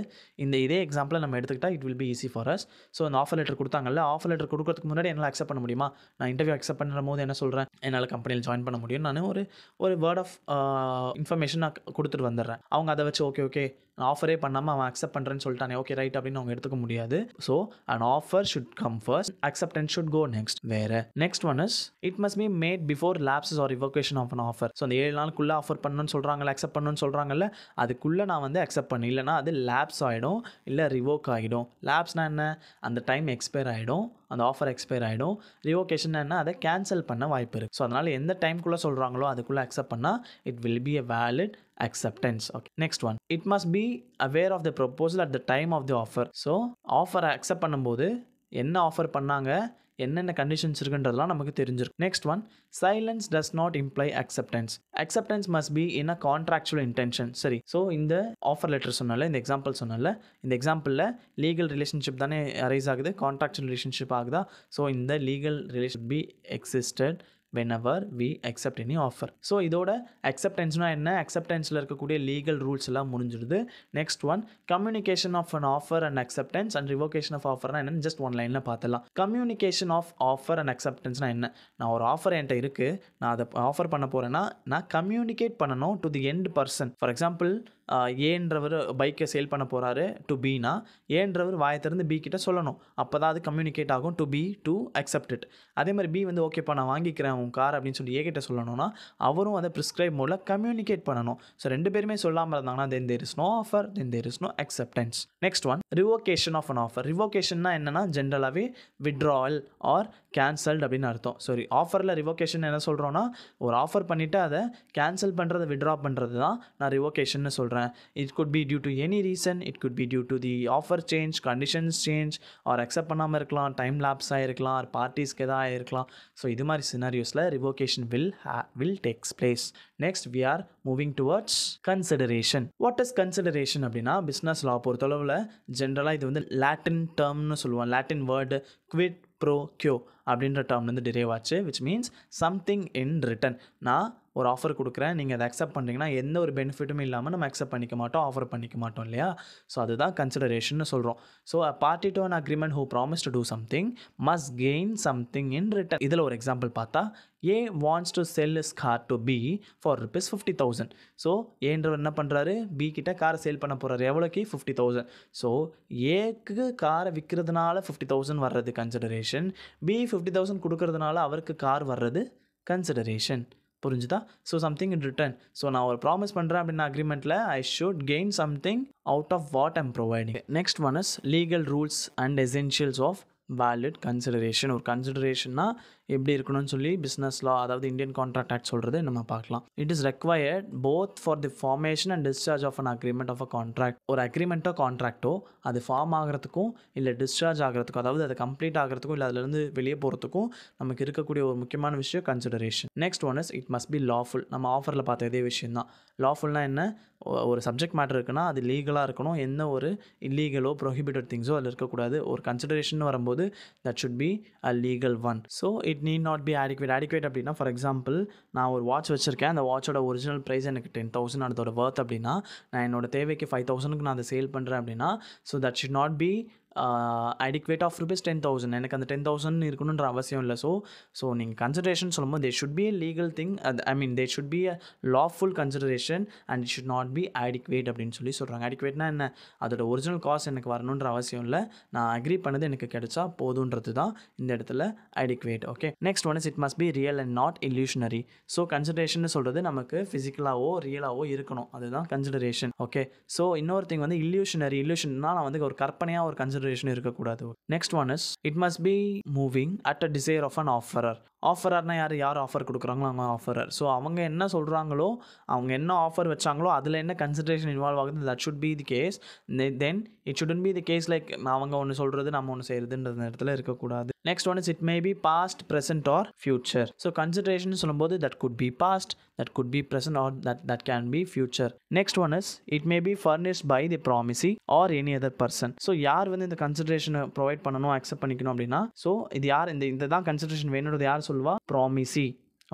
இதே எக்ஸாம்பிளை நம்ம எடுத்துக்கிட்டால் it will be easy for us. So அந்த offer letter கொடுத்தாங்கல்ல, offer letter கொடுக்கறதுக்கு முன்னாடி என்னால் அக்செப்ட் பண்ண முடியுமா, நான் இன்டர்வியூ அக்செப்ட் பண்ணுற போது என்ன சொல்கிறேன், என்னால் கம்பெனியில் ஜாயின் பண்ண முடியும், நான் ஒரு வேர்ட் ஆஃப் இன்ஃபர்மேஷன் நான் கொடுத்துட்டு வந்துடுறேன். அவங்க அதை வச்சு ஓகே நான் ஆஃபரே பண்ணாமல் அவன் அக்செப்ட் பண்ணுறேன்னு சொல்லிட்டானே, ஓகே ரைட் அப்படின்னு அவங்க எடுத்துக்க முடியாது. So an offer should come first, acceptance should go next. வேறு next one is it must be made before lapses or revocation of an offer. ஸோ அந்த 7 நாளுக்குள்ளே ஆஃபர் பண்ணணும்னு சொல்கிறாங்கல்ல, அக்செப்ட் பண்ணணும்னு சொல்கிறாங்கல்ல, அதுக்குள்ளே நான் வந்து அக்செப்ட் பண்ணி, இல்லைனா அது லேப்ஸ் ஆகிடும், இல்லை ரிவோக் ஆகிடும். லேப்ஸ்னால் என்ன, அந்த டைம் எக்ஸ்பயர் ஆகிடும், அந்த ஆஃபர் எக்ஸ்பயர் ஆகிடும். ரிவோகேஷன் என்ன, அதை கேன்சல் பண்ண வாய்ப்பு இருக்குது. ஸோ அதனால் எந்த டைம்குள்ளே சொல்கிறாங்களோ அதுக்குள்ளே அக்செப்ட் பண்ணால் it will B a valid acceptance. Okay, next one it must be aware of the proposal at the time of the offer. So ஆஃபரை அக்செப்ட் பண்ணும்போது என்ன ஆஃபர் பண்ணாங்க, என்னென்ன கண்டிஷன்ஸ் இருக்குன்றதுலாம் நமக்கு தெரிஞ்சிருக்கும். Next one silence does not imply acceptance. Acceptance must be in a contractual intention. சரி, so இந்த ஆஃபர் லெட்டர் சொன்னால, இந்த எக்ஸாம்பிள் சொன்னால, இந்த எக்ஸாம்பிளில் லீகல் ரிலேஷன்ஷிப் தானே அரைஸ் ஆகுது, கான்ட்ராக்சுவல் ரிலேஷன்ஷிப் ஆகுதா. ஸோ இந்த legal relation be existed whenever we accept any offer. So இதோட அக்செப்டன்ஸ்னா என்ன, அக்செப்டன்ஸில் இருக்கக்கூடிய லீகல் ரூல்ஸ் எல்லாம் முடிஞ்சிடுது. Next one communication of an offer and acceptance and revocation of ஆஃபர்னா என்னன்னு ஜஸ்ட் ஒன் லைனில் பார்த்துலாம். கம்யூனிகேஷன் ஆஃப் ஆஃபர் அண்ட் அக்செப்டன்ஸ்னா என்ன, நான் ஒரு ஆஃபர் என்கிட்ட இருக்குது, நான் அதை ஆஃபர் பண்ண போகிறேன்னா நான் கம்யூனிகேட் பண்ணணும் to the end person. For example ஏன்றவர் பைக்கை சேல் பண்ண போகிறாரு டு பினா, ஏன்றவர் வாயை திறந்து பி கிட்ட சொல்லணும், அப்போ தான் அது கம்யூனிகேட் ஆகும் to be to accept it. அதே மாதிரி பி வந்து ஓகேப்பா நான் வாங்கிக்கிறேன் உன் கார் அப்படின்னு சொல்லி ஏ கிட்ட சொல்லணும்னா அவரும் அதை ப்ரிஸ்கிரைப் மோடில் கம்யூனிகேட் பண்ணணும். ஸோ 2 பேருமே சொல்லாமல் இருந்தாங்கன்னா then there is no offer, then there is no acceptance. Next one revocation of an offer. ரிவோகேஷன்னா என்னன்னா ஜென்ரலாகவே விட்ராவல் ஆர் கேன்சல்ட் அப்படின்னு அர்த்தம். சாரி, ஆஃபரில் ரிவோகேஷன் என்ன சொல்கிறோன்னா ஒரு ஆஃபர் பண்ணிவிட்டு அதை கேன்சல் பண்ணுறது, விட்ரா பண்ணுறது தான் நான் ரிவோகேஷன்னு சொல்கிறேன். It could be due to any reason, it could be due to the offer change, conditions change, or accept பண்ணாமல் இருக்கலாம், டைம் லேப்ஸ் ஆகிருக்கலாம், ஆர் பார்ட்டிஸ்க்கு எதாவது ஆகிருக்கலாம். ஸோ இது மாதிரி சினாரியோஸில் revocation will takes place. Next we are moving towards consideration. What is consideration அப்படின்னா பிஸ்னஸ் லா பொறுத்தளவில் ஜென்ரலாக இது வந்து லாட்டின் டேர்ம்னு சொல்லுவோம். Latin word quid pro quo அப்படின்ற டேர்ம்லேருந்து டிரைவ் ஆச்சு, which means something in return. நான் ஒரு ஆஃபர் கொடுக்குறேன், நீங்கள் அதை அக்செப்ட் பண்ணுறீங்கன்னா எந்த ஒரு பெனிஃபிட்டுமே இல்லாமல் நம்ம அக்செப்ட் பண்ணிக்க மாட்டோம், ஆஃபர் பண்ணிக்க மாட்டோம் இல்லையா? ஸோ அதுதான் கன்சிடரேஷன் சொல்கிறோம். So a party to an agreement who promise to do something must gain something in return. இதில் ஒரு எக்ஸாம்பிள் பார்த்தா, A wants to sell his car to B for rupees 50,000. So ஏன்றவர் என்ன பண்ணுறாரு, B கிட்ட காரை sale பண்ண போகிறாரு. எவ்வளோக்கு? 50,000. ஸோ ஏக்கு காரை விற்கிறதுனால 50,000 வர்றது கன்சிடரேஷன், B 50,000 கொடுக்கறதுனால அவருக்கு கார் வர்றது கன்சிடரேஷன். புரிஞ்சுதா? So something in return. So நான் ஒரு ப்ராமிஸ் பண்ணுறேன் அப்படின்னா அக்ரிமெண்ட்டில் I should gain something out of what I'm providing. Next one is legal rules and essentials of valid consideration. ஒரு கன்சிடரேஷன்னா எப்படி இருக்கணும்னு சொல்லி பிஸ்னஸ் லா, அதாவது இந்தியன் கான்ட்ராக்ட் ஆக்ட் சொல்கிறது நம்ம பார்க்கலாம். It is required both for the formation and discharge of an agreement of a contract. ஒரு அக்ரிமெண்ட்டோ கான்ட்ராக்டோ அது ஃபார்ம் ஆகிறதுக்கும் இல்லை டிஸ்சார்ஜ் ஆகிறதுக்கும், அதாவது அது கம்ப்ளீட் ஆகிறதுக்கும் இல்லை அதுலேருந்து வெளியே போகிறதுக்கும் நமக்கு இருக்கக்கூடிய ஒரு முக்கியமான விஷயம் consideration. Next one is it must B lawful. நம்ம ஆஃபரில் பார்த்த இதே விஷயம் தான். லாஃபுல்னால் என்ன? ஒரு சப்ஜெக்ட் மேட்டர் இருக்குன்னா அது லீகலாக இருக்கணும், எந்த ஒரு இல்லீகலோ ப்ரொஹிபிட்டட் திங்ஸோ அதில் இருக்கக்கூடாது. ஒரு கன்சிடரேஷன் வரும்போது that should be a legal one. So it need not be adequate. adequate அப்படின்னா ஃபார் எக்ஸாம்பிள் நான் ஒரு வாட்ச் வச்சுருக்கேன், அந்த வாட்சோட ஒரிஜினல் ப்ரைஸ் எனக்கு 10,000 அதோட ஒர்த் அப்படின்னா, நான் என்னோட தேவைக்கு 5,000க்கு நான் அதை சேல் பண்ணுறேன் அப்படின்னா, so that should not be adequate of rupees 10,000. எனக்கு அந்த 10,000 இருக்கணுன்ற அவசியம் இல்லை. ஸோ நீங்கள் கன்சிடரேஷன் சொல்லும்போது they should be a legal thing, I mean they should be a lawful consideration and it should not be adequate அப்படின்னு சொல்லி சொல்கிறாங்க. adequateனா என்ன? அதோட ஒரிஜினல் காஸ்ட் எனக்கு வரணுன்ற அவசியம் இல்லை, நான் அக்ரி பண்ணது எனக்கு கிடைச்சா போதுன்றது தான் இந்த இடத்துல adequate. Okay, next one is it must be real and not illusionary. So consideration சொல்கிறது நமக்கு ஃபிசிக்கலாவோ ரியலாவோ இருக்கணும், அதுதான் கன்சிடரேஷன். ஓகே, ஸோ இன்னொரு திங் வந்து illusionary. illusionனா நான் வந்து ஒரு கற்பனையாக ஒரு கன்சிடரேஷன் இருக்கக்கூடாது. Next one is it must be moving at a desire of an offerer. ஆஃபரர்னா யார் ஆஃபர் கொடுக்குறாங்களோ அவங்க ஆஃபரர். ஸோ அவங்க என்ன சொல்கிறாங்களோ, அவங்க என்ன ஆஃபர் வச்சாங்களோ அதில் என்ன கன்சிடரேஷன் இன்வால்வ் ஆகுது, that should be the case. Then it shouldn't be the case like அவங்க ஒன்று சொல்கிறது நம்ம ஒன்று செய்கிறதுன்ற இடத்துல இருக்கக்கூடாது. Next one is it may be past, present or future. So consideration சொல்லும்போது that could be past, that could be present or that can be future. Next one is it may be furnished by the promisee or any other person. So யார் வந்து இந்த கன்சிடரேஷனை provide பண்ணணும், accept பண்ணிக்கணும் அப்படின்னா, so இது யார், இந்த தான் கன்சிடரேஷன் வேணுன்றது யார் சொல்லுவா? Promisee.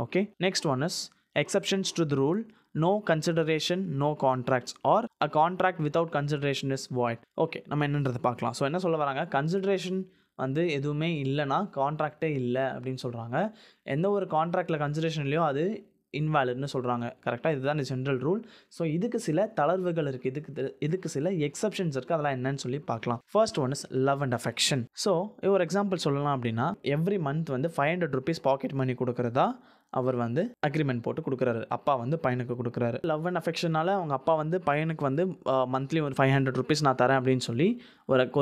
Okay, next one is exceptions to the rule no consideration no contracts or a contract without consideration is void. Okay, நம்ம என்னன்றதை பார்க்கலாம். ஸோ என்ன சொல்ல வராங்க, கன்சிடரேஷன் வந்து எதுவுமே இல்லைனா கான்ட்ராக்டே இல்லை அப்படின்னு சொல்கிறாங்க. எந்த ஒரு கான்ட்ராக்டில் கன்சிடரேஷன் இல்லையோ அது இன்வாலிட்னு சொல்கிறாங்க. கரெக்டாக, இதுதான் ஜென்ரல் ரூல். ஸோ இதுக்கு சில தளர்வுகள் இருக்குது, இதுக்கு சில எக்ஸப்ஷன்ஸ் இருக்குது. அதெல்லாம் என்னன்னு சொல்லி பார்க்கலாம். First one is love and affection. So ஒரு எக்ஸாம்பிள் சொல்லலாம் அப்படின்னா, எவ்ரி மந்த் வந்து 500 rupees பாக்கெட் மணி கொடுக்குறதா அவர் வந்து அக்ரிமெண்ட் போட்டு கொடுக்குறாரு, அப்பா வந்து பையனுக்கு கொடுக்குறாரு. லவ் அண்ட் அஃபெக்ஷனால் அவங்க அப்பா வந்து பையனுக்கு வந்து மந்த்லி ஒரு 500 rupees நான் தரேன் அப்படின்னு சொல்லி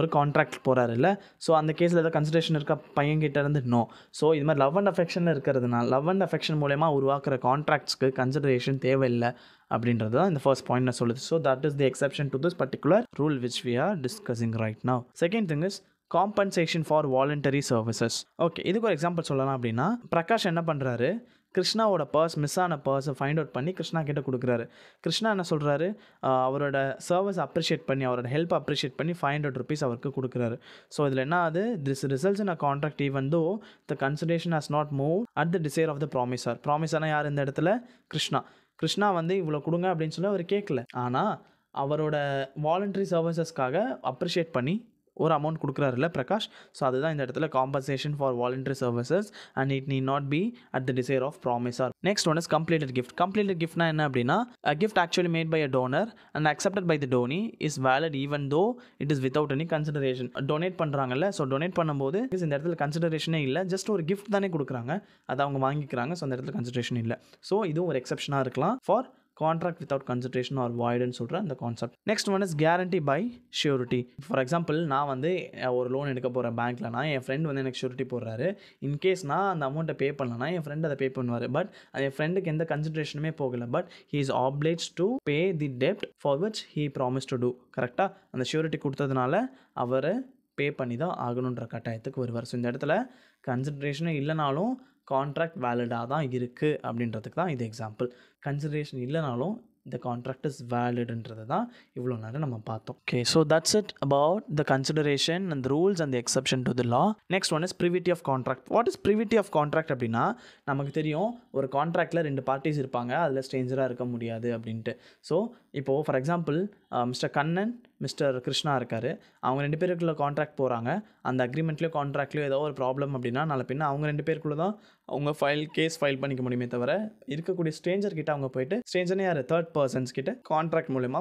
ஒரு கான்ட்ராக்ட் போகிறாரு இல்லை. ஸோ அந்த கேஸில் ஏதாவது கன்சிடரேஷன் இருக்கா பையன்கிட்ட இருந்து? நோ. ஸோ இது மாதிரி லவ் அண்ட் அஃபெக்ஷனில் இருக்கிறதுனால, லவ் அண்ட் அஃபெக்ஷன் மூலமா உருவாக்குற கான்ட்ராக்ட்ஸ்க்கு கன்சிடரேஷன் தேவையில்லை அப்படின்றது தான் இந்த ஃபர்ஸ்ட் பாயிண்ட் நான் சொல்லுது. So that is the exception to this particular rule which we are discussing right now. Second thing is compensation for voluntary services. Okay, இதுக்கு ஒரு எக்ஸாம்பிள் சொல்லலாம் அப்படின்னா, பிரகாஷ் என்ன பண்ணுறாரு, கிருஷ்ணாவோட பர்ஸ், மிஸ் ஆன பர்ஸை ஃபைண்ட் அவுட் பண்ணி கிருஷ்ணா கிட்ட கொடுக்குறாரு. கிருஷ்ணா என்ன சொல்கிறாரு, அவரோட சர்வீஸ் அப்ரிஷியேட் பண்ணி, அவரோட ஹெல்ப் அப்ரிஷியேட் பண்ணி 500 rupees அவருக்கு கொடுக்குறாரு. ஸோ இதில் என்ன ஆகுது, this results in a contract even though the consideration has not move at the desire of the promisor. ப்ராமிசர்னா யார் இந்த இடத்துல? கிருஷ்ணா வந்து இவ்வளோ கொடுங்க அப்படின்னு சொல்லி அவர் கேட்கல, ஆனால் அவரோட வாலண்டரி சர்வீசஸ்க்காக அப்ரிஷியேட் பண்ணி ஒரு அமௌண்ட் கொடுக்குறாருல்ல பிரகாஷ். ஸோ அதுதான் இந்த இடத்துல compensation for voluntary services and it need not be at the desire of promisor. Next one is completed gift. Completed கிஃப்ட்னா என்ன அப்படின்னா, a gift actually made by a donor and accepted by the donee is valid even though it is without any consideration. Donate பண்ணுறாங்கல்ல, so donate பண்ணும்போது இந்த இடத்துல கன்சிடரேஷனே இல்லை, just ஒரு gift தானே கொடுக்குறாங்க, அதை அவங்க வாங்கிக்கிறாங்க. ஸோ அந்த இடத்துல கன்சிடரேஷன் இல்லை. ஸோ இதுவும் ஒரு எக்ஸப்ஷனாக இருக்கலாம் for contract without consideration or வாய்டுன்னு சொல்கிற அந்த concept. Next one is guarantee by surety. For example, நான் வந்து ஒரு லோன் எடுக்க போகிறேன் பேங்க்லனா, என் ஃப்ரெண்ட் வந்து எனக்கு ஷூரிட்டி போடுறாரு. இன்கேஸ் நான் அந்த அமௌண்ட்டை பே பண்ணலன்னா என் ஃப்ரெண்ட் அதை பே பண்ணுவார். பட் என் ஃப்ரெண்டுக்கு எந்த கன்சிடரேஷனுமே போகலை, but he is obligate to pay the டெப்ட் for which he promise to do. கரெக்டாக, அந்த ஷூரிட்டி கொடுத்ததுனால அவர் பே பண்ணி தான் ஆகணுன்ற கட்டாயத்துக்கு வருவார். ஸோ இந்த இடத்துல கன்சிடரேஷனே இல்லைனாலும் கான்ட்ராக்ட் வேலிடாக தான் இருக்குது அப்படின்றதுக்கு தான் இது எக்ஸாம்பிள். கன்சிடரேஷன் இல்லைனாலும் the contract is validன்றது தான் இவ்வளோ நேரம் நம்ம பார்த்தோம். Okay, so that's it about the consideration and the rules and the exception to the law. Next one is privity of contract. What is privity of contract அப்படின்னா நமக்கு தெரியும் ஒரு கான்ட்ராக்டில் 2 பார்ட்டிஸ் இருப்பாங்க, அதில் ஸ்ட்ரேஞ்சராக இருக்க முடியாது அப்படின்ட்டு. ஸோ இப்போது for example mister Kannan mister Krishna இருக்கார், அவங்க 2 பேருக்குள்ள கான்ட்ராக்ட் போகிறாங்க. அந்த அக்ரிமெண்ட்லேயோ கான்ட்ராக்ட்லேயோ ஏதோ ஒரு ப்ராப்ளம் அப்படின்னா நாளை பின்ன அவங்க 2 பேருக்குள்ளே தான் அவங்க கேஸ் ஃபைல் பண்ணிக்க முடியுமே தவிர இருக்கக்கூடிய ஸ்ட்ரேஞ்சர் கிட்ட அவங்க போயிட்டு ஸ்ட்ரேஞ்சர்னே யார் தேர்ட் பர்சன்ஸ் கிட்ட கான்ட்ராக்ட் மூலமா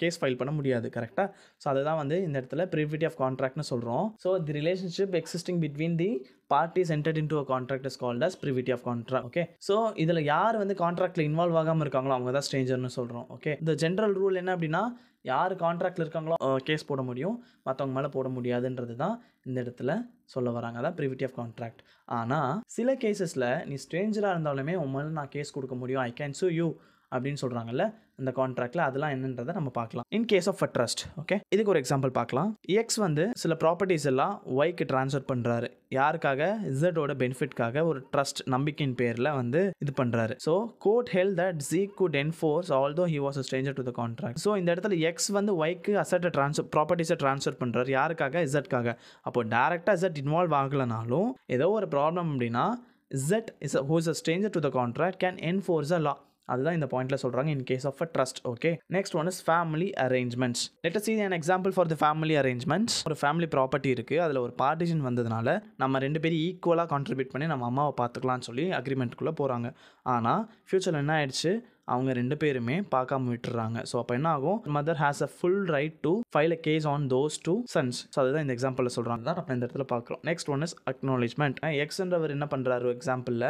கேஸ் ஃபைல் பண்ண முடியாது. கரெக்டாக? ஸோ அதுதான் வந்து இந்த இடத்துல privity of contractனு சொல்கிறோம். So the relationship existing between the parties entered into a contract is called as privity of contract. Okay, so இதில் யார் வந்து கான்ட்ராக்டில் இன்வால்வ் ஆகாமல் இருக்காங்களோ அவங்க தான் ஸ்ட்ரேஞ்சர்னு சொல்கிறோம். ஓகே, இந்த ஜென்ரல் ரூல் என்ன அப்படின்னா யார் கான்ட்ராக்டில் இருக்காங்களோ கேஸ் போட முடியும், மற்றவங்க மேலே போட முடியாதுன்றது தான் இந்த இடத்துல சொல்ல வராங்க. அதான் privity of contract. ஆனால் சில கேசஸில் நீ ஸ்ட்ரேஞ்சராக இருந்தாலுமே உன் மேலே நான் கேஸ் கொடுக்க முடியும், ஐ கேன் sue you அப்படின்னு சொல்கிறாங்கல்ல அந்த கான்ட்ராக்டில், அதெல்லாம் என்னன்றதை நம்ம பார்க்கலாம். In case of a trust. Okay, இதுக்கு ஒரு எக்ஸாம்பிள் பார்க்கலாம். எக்ஸ் வந்து சில ப்ராப்பர்ட்டிஸ் எல்லாம் ஒய்க்கு ட்ரான்ஸ்ஃபர் பண்ணுறாரு. யாருக்காக? இசட்டோட பெனிஃபிட்காக ஒரு ட்ரஸ்ட் நம்பிக்கையின் பேரில் வந்து இது பண்ணுறாரு. So court held that G good enforce although he was a stranger to the contract. So இந்த இடத்துல எக்ஸ் வந்து ஒய்க்கு ப்ராப்பர்ட்டிஸை ட்ரான்ஸ்ஃபர் பண்ணுறாரு. யாருக்காக? இசட்காக. அப்போ டேரெக்டாக இசட் இன்வால்வ் ஆகலைனாலும் ஏதோ ஒரு ப்ராப்ளம் அப்படின்னா Z who is a stranger to the contract can enforce a law. அதுதான் இந்த பாயிண்ட்ல சொல்றாங்க in case of a trust. Okay, next one is family arrangements. Let us see an example for the family arrangements. ஒரு family property இருக்குது, அதில் ஒரு partition வந்ததுனால நம்ம 2 பேரும் ஈக்குவலாக கான்ட்ரிபியூட் பண்ணி நம்ம அம்மாவை பார்த்துக்கலாம்னு சொல்லி அக்ரிமெண்ட்டுக்குள்ளே போகிறாங்க. ஆனால் ஃப்யூச்சரில் என்ன ஆயிடுச்சு, அவங்க 2 பேருமே பார்க்காம விட்டுறாங்க. ஸோ அப்போ என்ன ஆகும், mother has a full right to file a case on those 2 sons. So அதுதான் இந்த எக்ஸாம்பிளில் சொல்கிறாங்க, தான் நம்ம இந்த இடத்துல பார்க்குறோம். Next one is acknowledgement. எக்ஸ்ன்றவர் என்ன பண்ணுறாரு, எக்ஸாம்பிளில்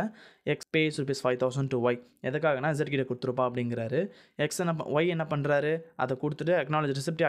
எக்ஸ் பேஸ் ₹5,000 டு ஒய். எதுக்காகனா இசட் கிட்ட கொடுத்துருப்பா அப்படிங்கிறாரு. ஒய் என்ன பண்ணுறாரு, அதை கொடுத்துட்டு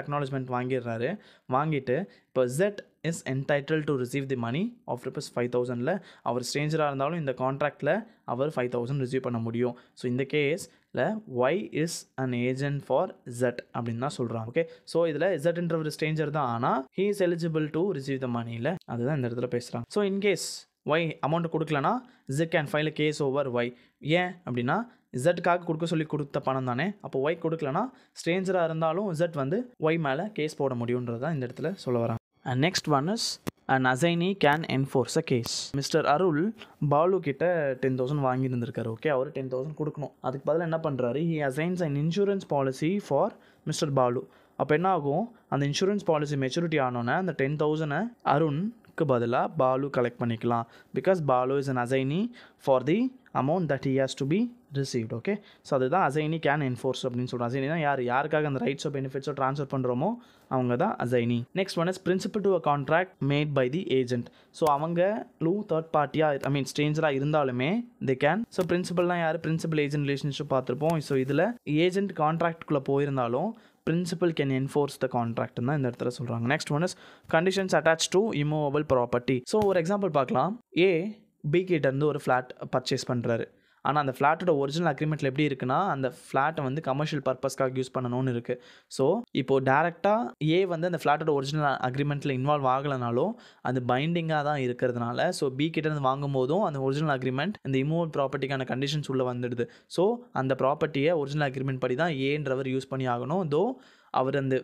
அக்னாலேஜ்மெண்ட் வாங்கிடுறாரு. வாங்கிட்டு இப்போ Z is entitle to receive the money of ₹5,000. அவர் ஸ்ட்ரேஞ்சராக இருந்தாலும் இந்த கான்ட்ராக்டில் அவர் 5,000 ரிசீவ் பண்ண முடியும். ஸோ இந்த கேஸில் Y is an agent for Z அப்படின்னு தான் சொல்கிறாங்க. ஓகே, ஸோ இதில் இசட்ன்ற ஒரு ஸ்ட்ரேஞ்சர் தான், ஆனால் he is eligible to receive the மணியில், அதுதான் இந்த இடத்துல பேசுகிறாங்க. ஸோ இன்கேஸ் ஒய் அமௌண்ட் கொடுக்கலனா Z can file case over Y. ஏன் அப்படின்னா இசட்டுக்காக கொடுத்த பணம் தானே. அப்போ ஒய் கொடுக்கலனா ஸ்ட்ரேஞ்சராக இருந்தாலும் இசட் வந்து ஒய் மேலே கேஸ் போட முடியுன்றது தான் இந்த இடத்துல சொல்ல வராங்க. And next one is an assignee can enforce a case. Mister Arul Balu கிட்ட 10,000 வாங்கியிருந்திருக்காரு. ஓகே, அவர் 10,000 கொடுக்கணும். அதுக்கு பதிலாக என்ன பண்ணுறாரு, he assigns an insurance policy for mister Balu. அப்போ என்ன ஆகும், அந்த இன்சூரன்ஸ் பாலிசி மெச்சூரிட்டி ஆனோன்னே அந்த 10,000 அருண்க்கு பதிலாக பாலு கலெக்ட் பண்ணிக்கலாம். Because Balu is an assignee for the amount that he has to be received. Okay, so அதுதான் அசைனி கேன் என்ஃபோர்ஸ் அப்படின்னு சொல்கிறோம். அசைனி தான் யாருக்காக அந்த ரைட்ஸோ பெனிஃபிட்ஸோ ட்ரான்ஸ்ஃபர் பண்ணுறோமோ அவங்க தான் assignee. Next one is principal to a contract made by the agent. So அவங்களும் தேர்ட் பார்ட்டியாக ஸ்ட்ரேஞ்சராக இருந்தாலுமே தே கேன். ஸோ பிரின்சிபல்னால் யார், பிரின்சிபல் ஏஜென்ட் ரிலேஷன்ஷிப் பார்த்துருப்போம். ஸோ இதில் ஏஜென்ட் கான்ட்ராக்ட்குள்ளே போயிருந்தாலும் principal can enforce the contract தான் இந்த இடத்துல சொல்கிறாங்க. Next one is conditions attached to immovable property. So ஒரு எக்ஸாம்பிள் பார்க்கலாம். ஏ பி கிட்டேருந்து ஒரு ஃப்ளாட் பர்ச்சேஸ் பண்ணுறாரு. ஆனால் அந்த ஃப்ளாட்டோட ஒரிஜினல் அக்ரிமெண்ட்டில் எப்படி இருக்குன்னா அந்த ஃப்ளாட்டை வந்து கமர்ஷியல் பர்பஸ்க்காக யூஸ் பண்ணணும்னு இருக்குது. ஸோ இப்போது டேரெக்டாக ஏ வந்து அந்த ஃப்ளாட்டோட ஒரிஜினல் அக்ரிமெண்ட்டில் இன்வால்வ் ஆகலைனாலும் அது பைண்டிங்காக தான் இருக்கிறதுனால ஸோ பி கிட்டேருந்து வாங்கும் போதும் அந்த ஒரிஜினல் அக்ரிமெண்ட் இந்த இமூவல் ப்ராப்பர்ட்டிக்கான கண்டிஷன்ஸ் உள்ளே வந்துடுது. ஸோ அந்த ப்ராப்பர்ட்டியை ஒரிஜினல் அக்ரிமெண்ட் படி தான் ஏன்றவர் யூஸ் பண்ணி ஆகணும். தோ அவர் அந்த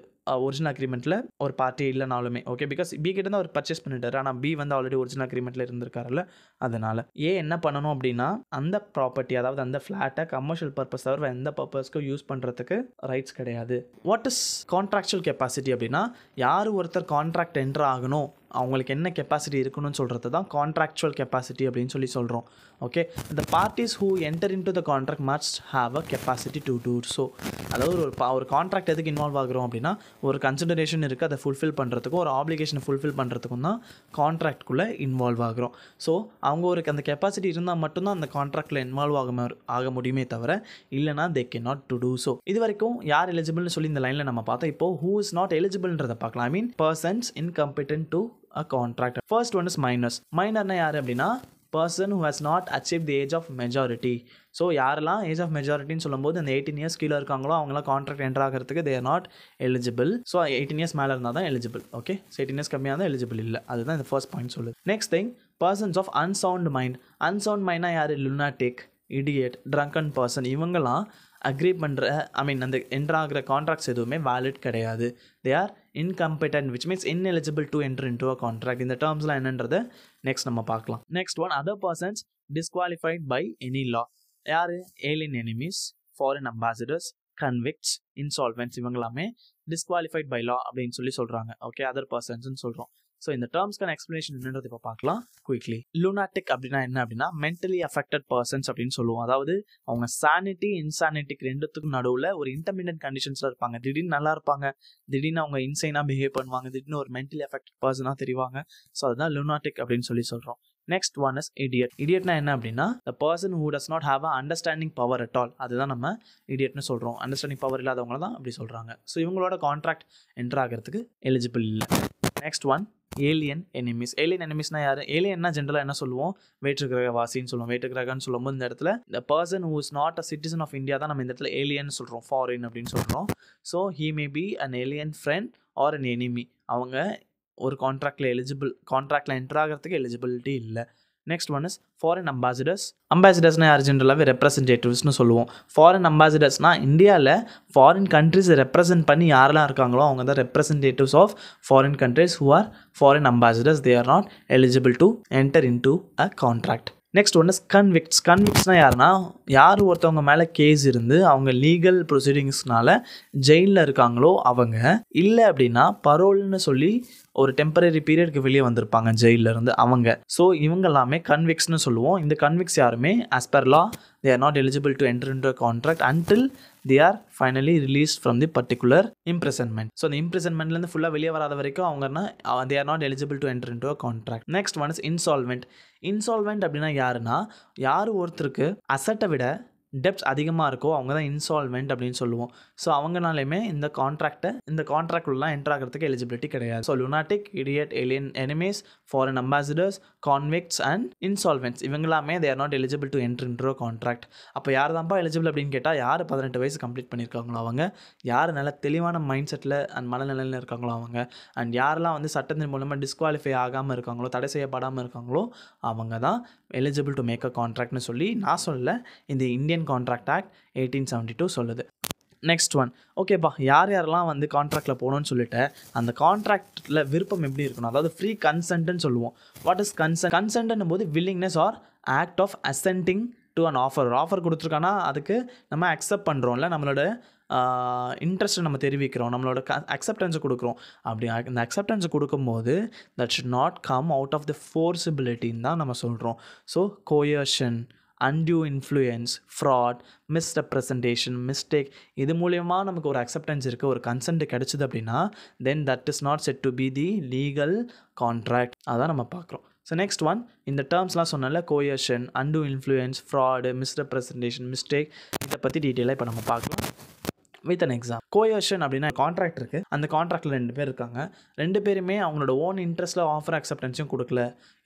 ஒரிஜினல் அக்ரிமெண்ட்டில் ஒரு பார்ட்டி இல்லைனாலுமே. ஓகே, பிகாஸ் பி கிட்ட தான் அவர் பர்ச்சேஸ் பண்ணிட்டாரு, ஆனால் பி வந்து ஆல்ரெடி ஒரிஜினல் அக்ரிமெண்ட்டில் இருந்திருக்காருல்ல, அதனால் ஏ என்ன பண்ணணும் அப்படின்னா அந்த ப்ராப்பர்ட்டி அதாவது அந்த ஃப்ளாட்டை கமர்ஷியல் பர்பஸ் தவிர எந்த பர்பஸ்க்கும் யூஸ் பண்ணுறதுக்கு ரைட்ஸ் கிடையாது. வாட் இஸ் கான்ட்ராக்சுவல் கெப்பாசிட்டி அப்படின்னா யார் ஒருத்தர் கான்ட்ராக்ட் என்ட்ரு ஆகணும் அவங்களுக்கு என்ன கெப்பாசிட்டி இருக்கணும்னு சொல்கிறது தான் கான்ட்ராக்சுவல் கெப்பாசிட்டி அப்படின்னு சொல்லி சொல்கிறோம். Okay, the parties who enter into the contract must have a capacity to do so. அதாவது ஒரு கான்ட்ராக்ட் எதுக்கு இன்வால்வ் ஆகிறோம் அப்படின்னா ஒரு கன்சிடரேஷன் இருக்குது, அதை ஃபுல்ஃபில் பண்ணுறதுக்கும் ஒரு ஆப்ளிகேஷனை ஃபுல்ஃபில் பண்ணுறதுக்கும் தான் கான்ட்ராக்ட்குள்ளே இன்வால்வ் ஆகிறோம். ஸோ அவங்க ஒரு அந்த கெப்பாசிட்டி இருந்தால் மட்டும்தான் அந்த கான்ட்ராக்டில் இன்வால்வ் ஆக முடியுமே தவிர இல்லைனா they can not to do so. இது வரைக்கும் யார் எலிஜிபிள்னு சொல்லி இந்த லைனில் நம்ம பார்த்தோம். இப்போ ஹூ இஸ் நாட் எலிஜிபிள்ன்றதை பார்க்கலாம். I mean persons incompetent to a contract. First one is minors. Minorனா யார் அப்படின்னா person who has not achieved the age of majority. So யாரெல்லாம் ஏஜ் ஆஃப் மெஜாரிட்டின்னு சொல்லும்போது அந்த 18 years கீழே இருக்காங்களோ அவங்களாம் கான்ட்ராக்ட் என்டர் ஆகிறதுக்கு they are not eligible. So 18 years மேலே இருந்தால் தான் எலிஜிபிள். ஓகே, ஸோ 18 years கம்மியாக தான் எலிஜிபிள் இல்லை. அதுதான் இந்த ஃபர்ஸ்ட் பாயிண்ட் சொல்லுது. Next thing persons of unsound mind. Unsound மைண்ட்னா யார், லுனாட்டிக், இடியட், ட்ரங்கன் பர்சன். இவங்கெல்லாம் அக்ரி பண்ணுற அந்த என்ட்ரு ஆகிற கான்ட்ராக்ட்ஸ் எதுவுமே வேலிட் கிடையாது. They are incompetent, which means ineligible to enter into a contract. இந்த டேர்ம்ஸ்லாம் என்னன்றதை நெக்ஸ்ட் நம்ம பார்க்கலாம். Next one, other persons disqualified by any law. யார்? alien enemies, foreign ambassadors, convicts, insolvents, இவங்களாமே disqualified by law அப்படின்னு சொல்கிறாங்க. Okay, other பர்சன்ஸ்னு சொல்கிறோம். So இந்த டேர்ம்ஸ்க்கான explanation என்னன்றது இப்போ பார்க்கலாம் குயிக்லி. லூனாட்டிக் அப்படின்னா என்ன அப்படின்னா மென்டலி அஃபெக்டட் பர்சன்ஸ் அப்படின்னு சொல்லுவோம். அதாவது அவங்க சானிட்டி இன்சானிட்டிக்கு ரெண்டுத்துக்கும் நடுவில் ஒரு இன்டர்மீடியட் கண்டிஷன்ஸில் இருப்பாங்க. திடீர்னு நல்லா இருப்பாங்க, திடீர்னு அவங்க இன்சைனாக பிஹேவ் பண்ணுவாங்க, திடீர்னு ஒரு மென்டலி அஃபெக்டட் பர்சனாக தெரிவாங்க. ஸோ அதுதான் லூனாட்டிக் அப்படின்னு சொல்கிறோம். Next one is idiot. இடியட்னா என்ன அப்படின்னா the person who does not have a understanding power at all. அதுதான் நம்ம இடியட்னு சொல்கிறோம். அண்டர்ஸ்டாண்டிங் பவர் இல்லாதவங்கள தான் அப்படி சொல்கிறாங்க. ஸோ இவங்களோட கான்ட்ராக்ட் என்ட்ரு ஆகிறதுக்கு எலிஜிபிள் இல்லை. Next one, alien enemies. Alien எனிமீஸ்னா யார்? ஏலியன்னா ஜென்ரலாக என்ன சொல்லுவோம்? வேற்றுக்கிரகவாசின்னு சொல்லுவோம். வேற்றுக்கிரகன்னு சொல்லும்போது இந்த இடத்துல the person who is not a citizen of India தான் நம்ம இந்த இடத்துல ஏலியன் சொல்கிறோம், ஃபாரின் அப்படின்னு சொல்கிறோம். So he may be an alien friend or an enemy. அவங்க ஒரு கான்ட்ராக்டில் என்ட்ரு ஆகிறதுக்கு எலிஜிபிலிட்டி இல்லை. Next one is foreign ambassadors. அம்பாசிடர்ஸ்னால் யார்? ஜென்ரலாகவே ரெப்ரசன்டேட்டிவ்ஸ்னு சொல்லுவோம். ஃபாரின் அம்பாசிடர்ஸ்னால் இந்தியாவில் ஃபாரின் கண்ட்ரிஸை ரெப்ரசென்ட் பண்ணி யாரெல்லாம் இருக்காங்களோ அவங்க தான் representatives of foreign countries who are foreign ambassadors. They are not eligible to enter into a contract. Next one is convicts. கன்விக்ட்ஸ்னால் யாருன்னா யார் ஒருத்தவங்க மேலே கேஸ் இருந்து அவங்க லீகல் ப்ரொசீடிங்ஸ்னால ஜெயிலில் இருக்காங்களோ அவங்க, இல்லை அப்படின்னா பரோல்னு சொல்லி ஒரு டெம்பரரி பீரியடுக்கு வெளியே வந்திருப்பாங்க ஜெயிலிருந்து அவங்க. ஸோ இவங்க எல்லாமே கன்விக்ட்ஸ்னு சொல்லுவோம். இந்த கன்விக்ட்ஸ் யாருமே as per law they are not eligible to enter into a contract until they are finally released from the particular imprisonment. So அந்த இம்ப்ரிசன்மெண்ட்லேருந்து ஃபுல்லாக வெளியே வராத வரைக்கும் அவங்கன்னா they are not eligible to enter into a contract. Next one is insolvent. Insolvent அப்படின்னா யாருன்னா யார் ஒருத்தருக்கு அசட்டை விட டெப்ட்ஸ் அதிகமாக இருக்கோ அவங்க தான் இன்சால்வெண்ட் அப்படின்னு சொல்லுவோம். ஸோ அவங்கனாலையுமே இந்த கான்ட்ராக்ட்லாம் என்ட்ரு ஆகிறதுக்கு எலிஜிபிலிட்டி கிடையாது. So lunatic, idiot, alien enemies, foreign ambassadors, convicts and insolvents இவங்களாமே they are not eligible to enter into a contract. அப்போ யார் தான்ப்பா எலிஜிபிள் அப்படின்னு கேட்டால் யார் 18 வயசு கம்ப்ளீட் பண்ணியிருக்காங்களோ அவங்க, யார் நல்ல தெளிவான மைண்ட் செட்டில் அண்ட் மனநிலையில் இருக்காங்களோ அவங்க, அண்ட் யாரெல்லாம் வந்து சட்டத்தின் மூலமாக டிஸ்குவாலிஃபை ஆகாமல் இருக்காங்களோ, தடை செய்யப்படாமல் இருக்காங்களோ அவங்க தான் எலிஜிபிள் டு மேக் அ கான்ட்ராக்ட்னு சொல்லி நான் சொல்லல, இந்த இந்தியன் கான்ட்ராக்ட் ஆக்ட் 1872 சொல்லுது. நெக்ஸ்ட் ஒன், ஓகேப்பா யாரெல்லாம் வந்து கான்ட்ராக்டில் போகணும்னு சொல்லிட்டு அந்த கான்ட்ராக்டில் விருப்பம் எப்படி இருக்கணும், அதாவது ஃப்ரீ கன்சென்ட்னு சொல்லுவோம். What is consent? கன்சென்ட்னும் போது willingness or act of assenting to an offer. ஒரு ஆஃபர் கொடுத்துருக்கானா அதுக்கு நம்ம அக்செப்ட் பண்ணுறோம்ல, நம்மளோட இன்ட்ரெஸ்ட்டை நம்ம தெரிவிக்கிறோம், நம்மளோட அக்செப்டன்ஸை கொடுக்குறோம். அப்படி அந்த அக்செப்டன்ஸை கொடுக்கும்போது that should not come out of the ஃபோர்ஸிபிலிட்டின்னு தான் நம்ம சொல்கிறோம். So coercion, undue influence, fraud, misrepresentation, mistake, இது மூலமா நமக்கு ஒரு அக்செப்டன்ஸ் இருக்குது, ஒரு கன்சென்ட் கிடைச்சிது அப்படின்னா then that is not said to be the legal contract. அதான் நம்ம பார்க்குறோம். ஸோ நெக்ஸ்ட் ஒன், இந்த டேர்ம்ஸ்லாம் சொன்னால கோயர்ஷன், undue influence, fraud, misrepresentation, mistake, இதை பற்றி டீட்டெயிலாக இப்போ நம்ம பார்க்கலாம் வித் அன் எக்ஸாம். கோயர்ஷன் அப்படின்னா கான்ட்ராக்ட் இருக்குது, அந்த கான்ட்ராக்டில் 2 பேர் இருக்காங்க, 2 பேருமே அவங்களோட ஓன் இன்ட்ரெஸ்ட்டில் ஆஃபர் அக்செப்டன்ஸும் கொடுக்கல,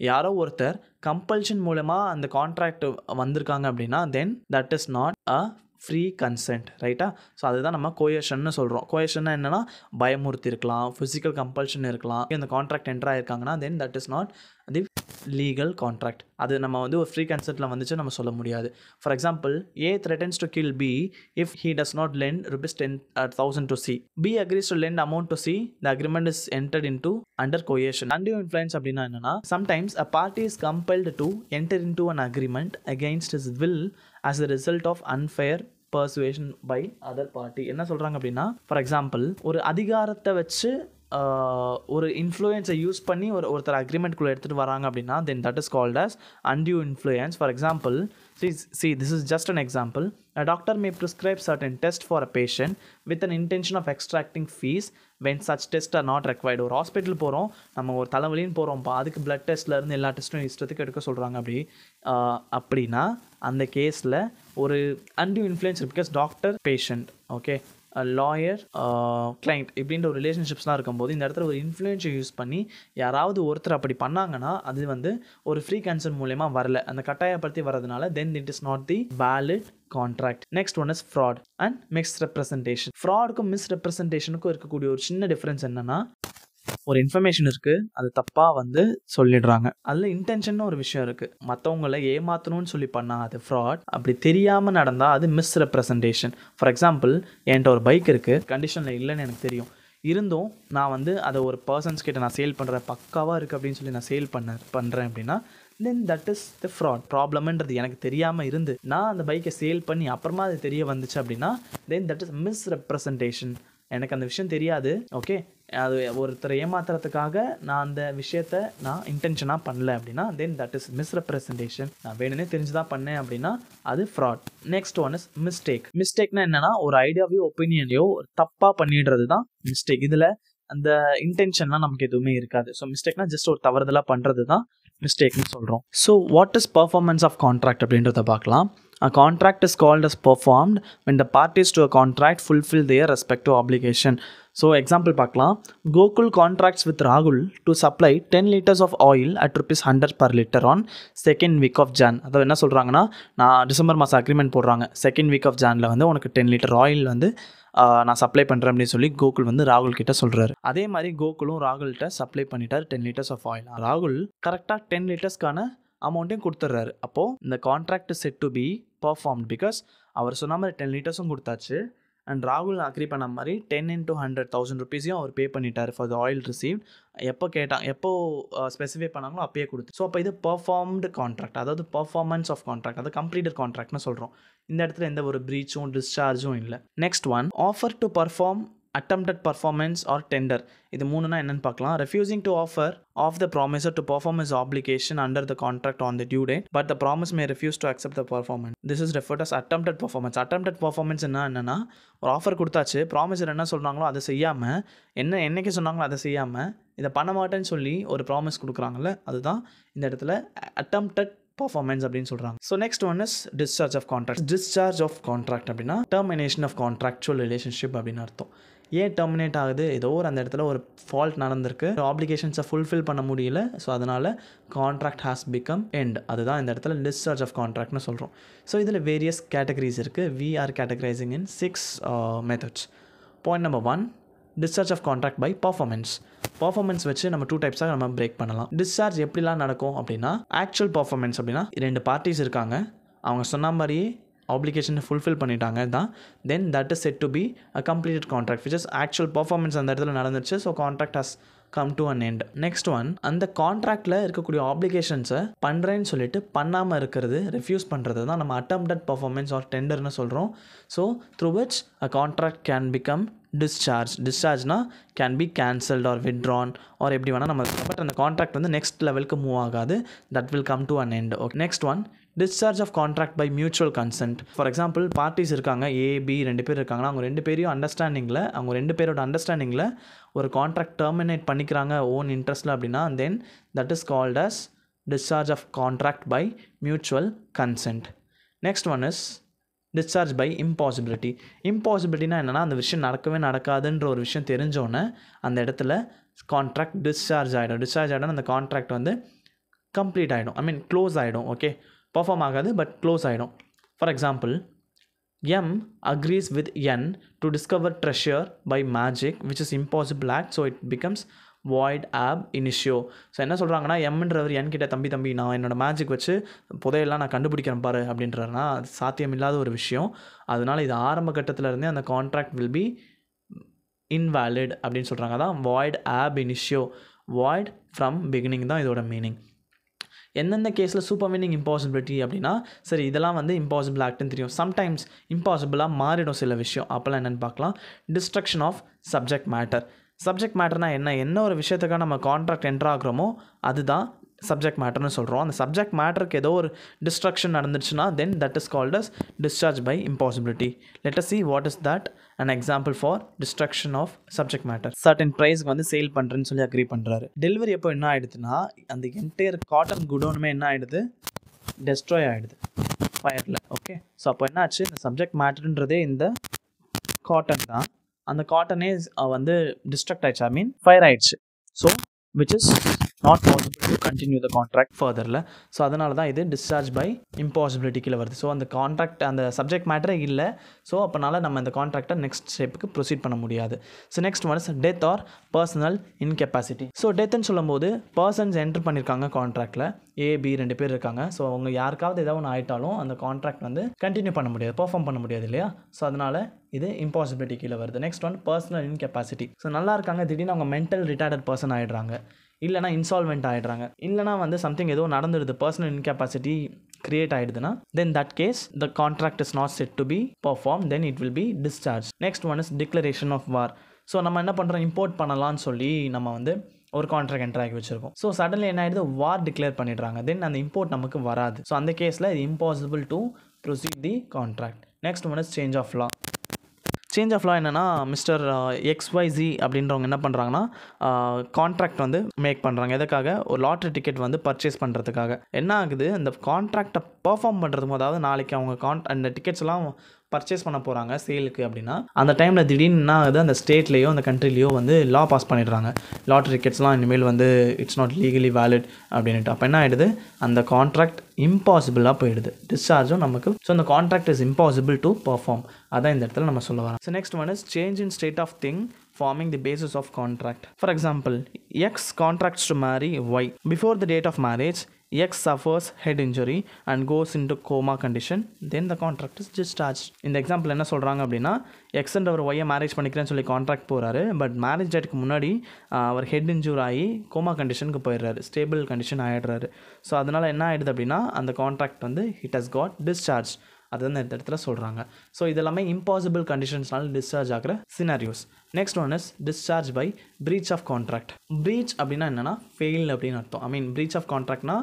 யாரோ ஒருத்தர் கம்பல்ஷன் மூலமாக அந்த கான்ட்ராக்ட் வந்திருக்காங்க அப்படின்னா then that is not a free consent, ரைட்டா? ஸோ அதுதான் நம்ம கோயர்ஷன்னு சொல்கிறோம். கோயர்ஷன்னா என்னென்னா பயமுறுத்தி இருக்கலாம், ஃபிசிக்கல் கம்பல்ஷன் இருக்கலாம். அந்த கான்ட்ராக்ட் என்ட்ரு ஆகிருக்காங்கன்னா then that is not the legal contract. அது நம்ம வந்து ஒரு ஃப்ரீ கன்சென்ட்டில் வந்துச்சு நம்ம சொல்ல முடியாது. For example, A threatens to kill B if he does not lend ₹10,000 to C. B agrees to lend amount to C. The agreement is entered into under coercion. Undue influence அப்படின்னா என்னன்னா sometimes a party is compelled to enter into an agreement against his will as a result of unfair persuasion by other party. என்ன சொல்கிறாங்க அப்படின்னா, for example ஒரு அதிகாரத்தை வச்சு ஒரு இன்ஃப்ளூயன்ஸை use பண்ணி ஒருத்தர் அக்ரிமெண்ட்குள்ளே எடுத்துகிட்டு வராங்க அப்படின்னா then that is called as undue influence. For example, see this is just an example. A doctor may prescribe certain tests for a patient with an intention of extracting fees when such tests are not required. ஒரு hospital போகிறோம், நம்ம ஒரு தலைவலின்னு போகிறோம்ப்பா, அதுக்கு blood டெஸ்ட்லேருந்து எல்லா டெஸ்ட்டும் இஷ்டத்துக்கு எடுக்க சொல்கிறாங்க அப்படின்னா அந்த கேஸில் ஒரு undue influence because doctor patient, okay, lawyer client இப்படின்ற ஒரு ரிலேஷன்ஷிப்ஸ்லாம் இருக்கும்போது இந்த இடத்துல ஒரு இன்ஃப்ளூயன்ஸை யூஸ் பண்ணி யாராவது ஒருத்தர் அப்படி பண்ணாங்கன்னா அது வந்து ஒரு ஃப்ரீ கன்சென்ட் மூலமா வரல, அந்த கட்டாயப்படுத்தி வரதுனால then it is not the valid contract. Next one is fraud and misrepresentation. ஃப்ராடுக்கும் மிஸ்ரெப்ரசன்டேஷனுக்கும் இருக்கக்கூடிய ஒரு சின்ன டிஃப்ரென்ஸ் என்னன்னா, ஒரு இன்ஃபர்மேஷன் இருக்குது, அது தப்பாக வந்து சொல்லிடுறாங்க. அதில் இன்டென்ஷன் ஒரு விஷயம் இருக்குது. மற்றவங்களை ஏமாற்றணும்னு சொல்லி பண்ணால் அது ஃப்ராட். அப்படி தெரியாமல் நடந்தால் அது மிஸ்ரெப்ரசன்டேஷன். ஃபார் எக்ஸாம்பிள், என்கிட்ட ஒரு பைக் இருக்குது, கண்டிஷனில் இல்லைன்னு எனக்கு தெரியும். இருந்தும் நான் வந்து அதை ஒரு பர்சன்ஸ் கிட்ட நான் சேல் பண்ணுறேன், பக்காவாக இருக்குது அப்படின்னு சொல்லி நான் சேல் பண்ணுறேன் அப்படின்னா then that is the fraud. ப்ராப்ளம்ன்றது எனக்கு தெரியாமல் இருந்து நான் அந்த பைக்கை சேல் பண்ணி அப்புறமா அது தெரிய வந்துச்சு அப்படின்னா தென் தட் இஸ் மிஸ்ரெப்ரசன்டேஷன். எனக்கு அந்த விஷயம் தெரியாது, ஓகே, அது ஒருத்தரை ஏமாத்துறதுக்காக நான் அந்த விஷயத்தை நான் இன்டென்ஷனாக பண்ணல அப்படின்னா தென் தட் இஸ் மிஸ்ரெப்ரசன்டேஷன். நான் வேணும்னே தெரிஞ்சு தான் பண்ணேன் அப்படின்னா அது fraud. Next one is mistake. மிஸ்டேக்னா என்னன்னா, ஒரு ஐடியாவையோ ஒப்பீனியனையோ தப்பாக பண்ணிடுறது தான் மிஸ்டேக். இதில் அந்த இன்டென்ஷன்லாம் நமக்கு எதுவுமே இருக்காது. ஸோ மிஸ்டேக்னா ஜஸ்ட் ஒரு தவறுதலாக பண்ணுறது தான் மிஸ்டேக்னு சொல்கிறோம். So what is performance of contract அப்படின்றத பார்க்கலாம். A contract is called as performed when the parties to a contract fulfill their respective obligation. So example பார்க்கலாம். Gokul contracts with Rahul to supply 10 liters of oil at rupees 100 per liter on second week of Jan. அதாவது என்ன சொல்கிறாங்கன்னா, நான் December மாதம் agreement போடுறாங்க, second week of ஜானில் வந்து உனக்கு 10 litre oil வந்து நான் சப்ளை பண்ணுறேன் அப்படின்னு சொல்லி கோகுல் வந்து ராகுல் கிட்ட சொல்கிறாரு. அதே மாதிரி கோகுலும் ராகுல்கிட்ட சப்ளை பண்ணிட்டார் 10 liters ஆஃப் ஆயில். ராகுல் கரெக்டாக 10 litersக்கான அமௌண்ட்டையும் கொடுத்துட்றாரு. அப்போது இந்த contract said to be performed because அவர் சொன்ன மாதிரி 10 liters கொடுத்தாச்சு அண்ட் ராகுல் அக்ரி பண்ண மாதிரி 10 into 100,000 rupees-ஐயும் அவர் பே பண்ணிட்டார் ஃபார் த ஆயில் ரிசீவ்ட். எப்போ ஸ்பெசிஃபை பண்ணாங்களோ அப்பயே கொடுத்து. ஸோ அப்போ இது பர்ஃபார்ம்டு கான்ட்ராக்ட், அதாவது பர்ஃபார்மன்ஸ் ஆஃப் கான்ட்ராக்ட், அதாவது கம்ப்ளீட்டட் கான்ட்ராக்ட்னு சொல்கிறோம். இந்த இடத்துல எந்த ஒரு ப்ரீச்சும் டிஸ்சார்ஜும் இல்லை. Next one, offer to perform attempted performance or tender. இது மூணுனா என்னன்னு பார்க்கலாம். refusing to offer of the promiser to perform his obligation under the contract on the due date but the promise may refuse to accept the performance. This is referred as attempted performance. attempted performance என்னன்னா, ஒரு offer கொடுத்தாச்சு, ப்ராமிசர் என்ன சொல்கிறாங்களோ அதை செய்யாமல், என்னைக்கு சொன்னாங்களோ அதை செய்யாமல் இதை பண்ண மாட்டேன்னு சொல்லி ஒரு ப்ராமிஸ் கொடுக்குறாங்கல்ல, அதுதான் இந்த இடத்துல attempted performance அப்படின்னு சொல்கிறாங்க. So next one is discharge of contract. Discharge of contract அப்படின்னா டெர்மினேஷன் ஆஃப் கான்ட்ராக்சுவல் ரிலேஷன்ஷிப் அப்படின்னு அர்த்தம். ஏன் டெர்மினேட் ஆகுது, ஏதோ ஒரு அந்த இடத்துல ஒரு ஃபால்ட் நடந்திருக்கு, ஆப்ளிகேஷன்ஸை ஃபுல்ஃபில் பண்ண முடியல, ஸோ அதனால் கான்ட்ராக்ட் ஹாஸ் பிகம் எண்ட். அதுதான் இந்த இடத்துல டிஸ்சார்ஜ் ஆஃப் கான்ட்ராக்ட்னு சொல்கிறோம். ஸோ இதில் வேரியஸ் கேட்டகரிஸ் இருக்குது. We are categorizing in 6 methods. Point number 1, discharge of contract by performance. Performance வச்சு நம்ம 2 டைப்ஸாக நம்ம பிரேக் பண்ணலாம். டிஸ்சார்ஜ் எப்படிலாம் நடக்கும் அப்படின்னா, ஆக்சுவல் பர்ஃபார்மன்ஸ் அப்படின்னா 2 பார்ட்டிஸ் இருக்காங்க, அவங்க சொன்ன மாதிரியே ஆப்ளிகேஷனை ஃபுல்ஃபில் பண்ணிட்டாங்க தான், then that is said to be a completed contract which is actual performance அந்த இடத்துல நடந்துச்சு. So contract has come to an end. Next one, அந்த கான்ட்ராக்டில் இருக்கக்கூடிய ஆப்ளிகேஷன்ஸை பண்ணுறேன்னு சொல்லிட்டு பண்ணாமல் இருக்கிறது, ரெஃப்யூஸ் பண்ணுறது தான் நம்ம attempted performance ஆர் டெண்டர்னு சொல்கிறோம். So through which a contract can become discharge. டிஸ்சார்ஜ்னா can be cancelled or withdrawn or எப்படி வேணால் நம்ம, பட் அந்த கான்ட்ராக்ட் வந்து நெக்ஸ்ட் லெவலுக்கு மூவ் ஆகாது, that will come to an end. Okay, next one, discharge of contract by mutual consent. For example, parties இருக்காங்க, A B 2 பேர் இருக்காங்கன்னா, அவங்க 2 பேரையும் அண்டர்ஸ்டாண்டிங்கில், அவங்க 2 பேரோட அண்டர்ஸ்டாண்டிங்கில் ஒரு கான்ட்ராக்ட் டெர்மினேட் பண்ணிக்கிறாங்க ஓன் இன்ட்ரெஸ்ட்டில் அப்படின்னா then that is called as discharge of contract by mutual consent. Next one is discharge by impossibility. இம்பாசிபிலிட்டினா என்னென்னா, அந்த விஷயம் நடக்கவே நடக்காதுன்ற ஒரு விஷயம் தெரிஞ்சோன்னே அந்த இடத்துல கான்ட்ராக்ட் டிஸ்சார்ஜ் ஆகிடும். டிஸ்சார்ஜ் ஆகிடும், அந்த கான்ட்ராக்ட் வந்து கம்ப்ளீட் ஆகிடும், ஐ மீன் க்ளோஸ் ஆகிடும். ஓகே, பர்ஃபார்ம் ஆகாது பட் க்ளோஸ் ஆகிடும். For example, M agrees with N to discover treasure by magic which is impossible act, so it becomes void ab initio. So என்ன சொல்கிறாங்கன்னா, எம்ன்றவர் என் கிட்ட தம்பி நான் என்னோட மேஜிக் வச்சு புதையெல்லாம் நான் கண்டுபிடிக்கிறேன் பாரு அப்படின்றனா, அது சாத்தியமில்லாத ஒரு விஷயம். அதனால் இது ஆரம்ப கட்டத்தில் இருந்தே அந்த கான்ட்ராக்ட் வில் பி இன்வேலிட் அப்படின்னு சொல்கிறாங்க. அதான் void ab initio, void from beginning தான் இதோட மீனிங். எந்தெந்த கேஸில் சூப்பர்வீனிங் இம்பாசிபிலிட்டி அப்படின்னா, சரி இதெல்லாம் வந்து இம்பாசிபிள் ஆக்ட்னு தெரியும், சம்டைம்ஸ் இம்பாசிபிளாக மாறிடும் சில விஷயம், அப்போல்லாம் என்னென்னு பார்க்கலாம். Destruction of subject matter. Subject மேட்டர்னா என்ன ஒரு விஷயத்துக்காக நம்ம கான்ட்ராக்ட் என்ட்ரு ஆகுறோமோ அதுதான் சப்ஜெக்ட் மேட்டர்னு சொல்கிறோம். அந்த சப்ஜெக்ட் மேட்டருக்கு ஏதோ ஒரு டிஸ்ட்ரக்ஷன் நடந்துச்சுன்னா then that is called as discharge by impossibility. Let us see what is that an example for destruction of subject matter. Certain ப்ரைஸ்க்கு வந்து சேல் பண்ணுறேன்னு சொல்லி அக்ரி பண்ணுறாரு. டெலிவரி எப்போ என்ன ஆகிடுதுன்னா, அந்த என்டையர் காட்டன் குடோனுமே என்ன ஆகிடுது, டெஸ்ட்ராய் ஆகிடுது ஃபயரில். ஓகே, ஸோ அப்போ என்ன ஆச்சு, இந்த சப்ஜெக்ட் மேட்டர்ன்றதே இந்த காட்டன் தான், அந்த காட்டனே வந்து டிஸ்ட்ரக்ட் ஆயிடுச்சு, ஐ மீன் ஃபயர் ஆயிடுச்சு. So which is not possible to continue the contract ஃபர்தரில். ஸோ அதனால தான் இது டிஸ்சார்ஜ் பை இம்பாசிபிலிட்டி கீழே வருது. ஸோ அந்த கான்ட்ராக்ட் அந்த சப்ஜெக்ட் மேட்டரே இல்லை. ஸோ அப்போனால நம்ம இந்த கான்ட்ராக்டை நெக்ஸ்ட் ஸ்டெப்புக்கு ப்ரொசீட் பண்ண முடியாது. So next one is death or personal incapacity. So டெத்துன்னு சொல்லும்போது பர்சன்ஸ் என்டர் பண்ணியிருக்காங்க கான்ட்ராக்டில், ஏபி 2 பேர் இருக்காங்க. ஸோ அவங்க யாருக்காவது ஏதாவது ஒன்று ஆகிட்டாலும் அந்த கான்ட்ராக்ட் வந்து கண்டினியூ பண்ண முடியாது, பெர்ஃபார்ம் பண்ண முடியாது இல்லையா. ஸோ அதனால் இது இம்பாசிபிலிட்டி கீழே வருது. Next one personal incapacity. So நல்லா இருக்காங்க, திடீர்னு அவங்க மென்டல் ரிட்டார்டட் பர்சன் ஆகிடுறாங்க, இல்லைனா இன்சால்வெண்ட் ஆகிடுறாங்க, இல்லைனா வந்து சம்திங் ஏதோ நடந்துடுது, பர்சனல் இன்கெப்பாசிட்டி கிரியேட் ஆகிடுதுன்னா then that case the contract is not said to be perform, then it will be discharge. Next one is declaration of war. So நம்ம என்ன பண்ணுறோம், import பண்ணலாம்னு சொல்லி நம்ம வந்து ஒரு கான்ட்ராக்ட் என்டர் ஆகி வச்சிருக்கோம். ஸோ சடன்லி என்ன ஆகிடுது, வார் டிக்ளேர் பண்ணிடுறாங்க, தென் அந்த இம்போர்ட் நமக்கு வராது. ஸோ அந்த கேஸில் இது impossible to proceed the contract. Next one is change of law. Change of law என்னென்னா, மிஸ்டர் XYZ அப்படின்றவங்க என்ன பண்ணுறாங்கன்னா கான்ட்ராக்ட் வந்து மேக் பண்ணுறாங்க. எதுக்காக, ஒரு லாட்ரி டிக்கெட் வந்து பர்ச்சேஸ் பண்ணுறதுக்காக. என்ன ஆகுது, அந்த கான்ட்ராக்டை பர்ஃபார்ம் பண்ணுறதுக்கு, அதாவது நாளைக்கு அவங்க அந்த டிக்கெட்ஸ்லாம் பர்ச்சேஸ் பண்ண போகிறாங்க சேலுக்கு அப்படின்னா, அந்த டைமில் திடீர்னு என்ன ஆகுது, அந்த ஸ்டேட்லேயோ அந்த கண்ட்ரிலேயோ வந்து லா பாஸ் பண்ணிடுறாங்க, லாட்ரி டிக்கெட்ஸ்லாம் இனிமேல் வந்து இட்ஸ் நாட் லீகலி வேலிட் அப்படின்ட்டு. அப்போ என்ன ஆகிடுது, அந்த கான்ட்ராக்ட் இம்பாசிபிளாக போயிடுது, டிஸ்சார்ஜும் நமக்கு. ஸோ அந்த contract is impossible to perform, அதான் இந்த இடத்துல நம்ம சொல்ல வரோம். So next one is change in state of thing forming the basis of contract. For example, X contracts to marry Y. Before the date of marriage, X suffers head injury and goes into coma condition, then the contract is discharged. இந்த example என்ன சொல்கிறாங்க அப்படின்னா, எக்ஸ்ன்ற ஒரு ஒய்யை marriage பண்ணிக்கிறேன்னு சொல்லி contract போகிறாரு, but marriage டேட்டுக்கு முன்னாடி அவர் ஹெட் இன்ஜூர் ஆகி கோமா கண்டிஷனுக்கு போயிடுறாரு, ஸ்டேபிள் கண்டிஷன் ஆகிடுறாரு. ஸோ அதனால் என்ன ஆகிடுது அப்படின்னா, அந்த கான்ட்ராக்ட் வந்து இட் ஹஸ் காட் டிஸ்சார்ஜ், அதுதான் இந்த இடத்துல சொல்கிறாங்க. ஸோ இதெல்லாமே இம்பாசிபிள் கண்டிஷன்ஸ்னால டிஸ்சார்ஜ் ஆகிற scenarios. Next one is discharge by breach of contract. Breach அப்படின்னா என்னென்னா ஃபெயில் அப்படின்னு அர்த்தம். ஐ மீன் பிரீச் ஆஃப் கான்ட்ராக்ட்னா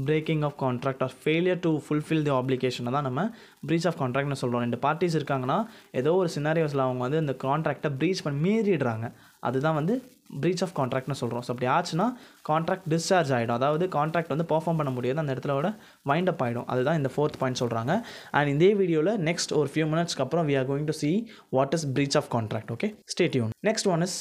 breaking of contract or failure to fulfil the ஆப்ளிகேஷனை தான் நம்ம பிரீச் ஆஃப் கான்ட்ராக்ட்னு சொல்கிறோம். 2 பார்ட்டிஸ் இருக்காங்கன்னா ஏதோ ஒரு சினாரியோஸில் அவங்க வந்து இந்த கான்ட்ராக்டை பிரீச் பண்ணி மீறிடுறாங்க, அதுதான் வந்து பிரீச் ஆஃப் கான்ட்ராக்ட்னு சொல்கிறோம். ஸோ அப்படி ஆச்சுன்னா கான்ட்ராக்ட் டிஸ்சார்ஜ் ஆகிடும், அதாவது கான்ட்ராக்ட் வந்து பர்ஃபார்ம் பண்ண முடியாது, அந்த இடத்துல வைண்ட் அப் ஆகிடும். அதுதான் இந்த 4th பாயிண்ட் சொல்கிறாங்க. அண்ட் இந்த வீடியோவில் நெக்ஸ்ட் ஒரு ஃபியூ மினிட்ஸ்க்கு அப்புறம் we are going to see what is breach of contract. Okay, stay tuned. Next one is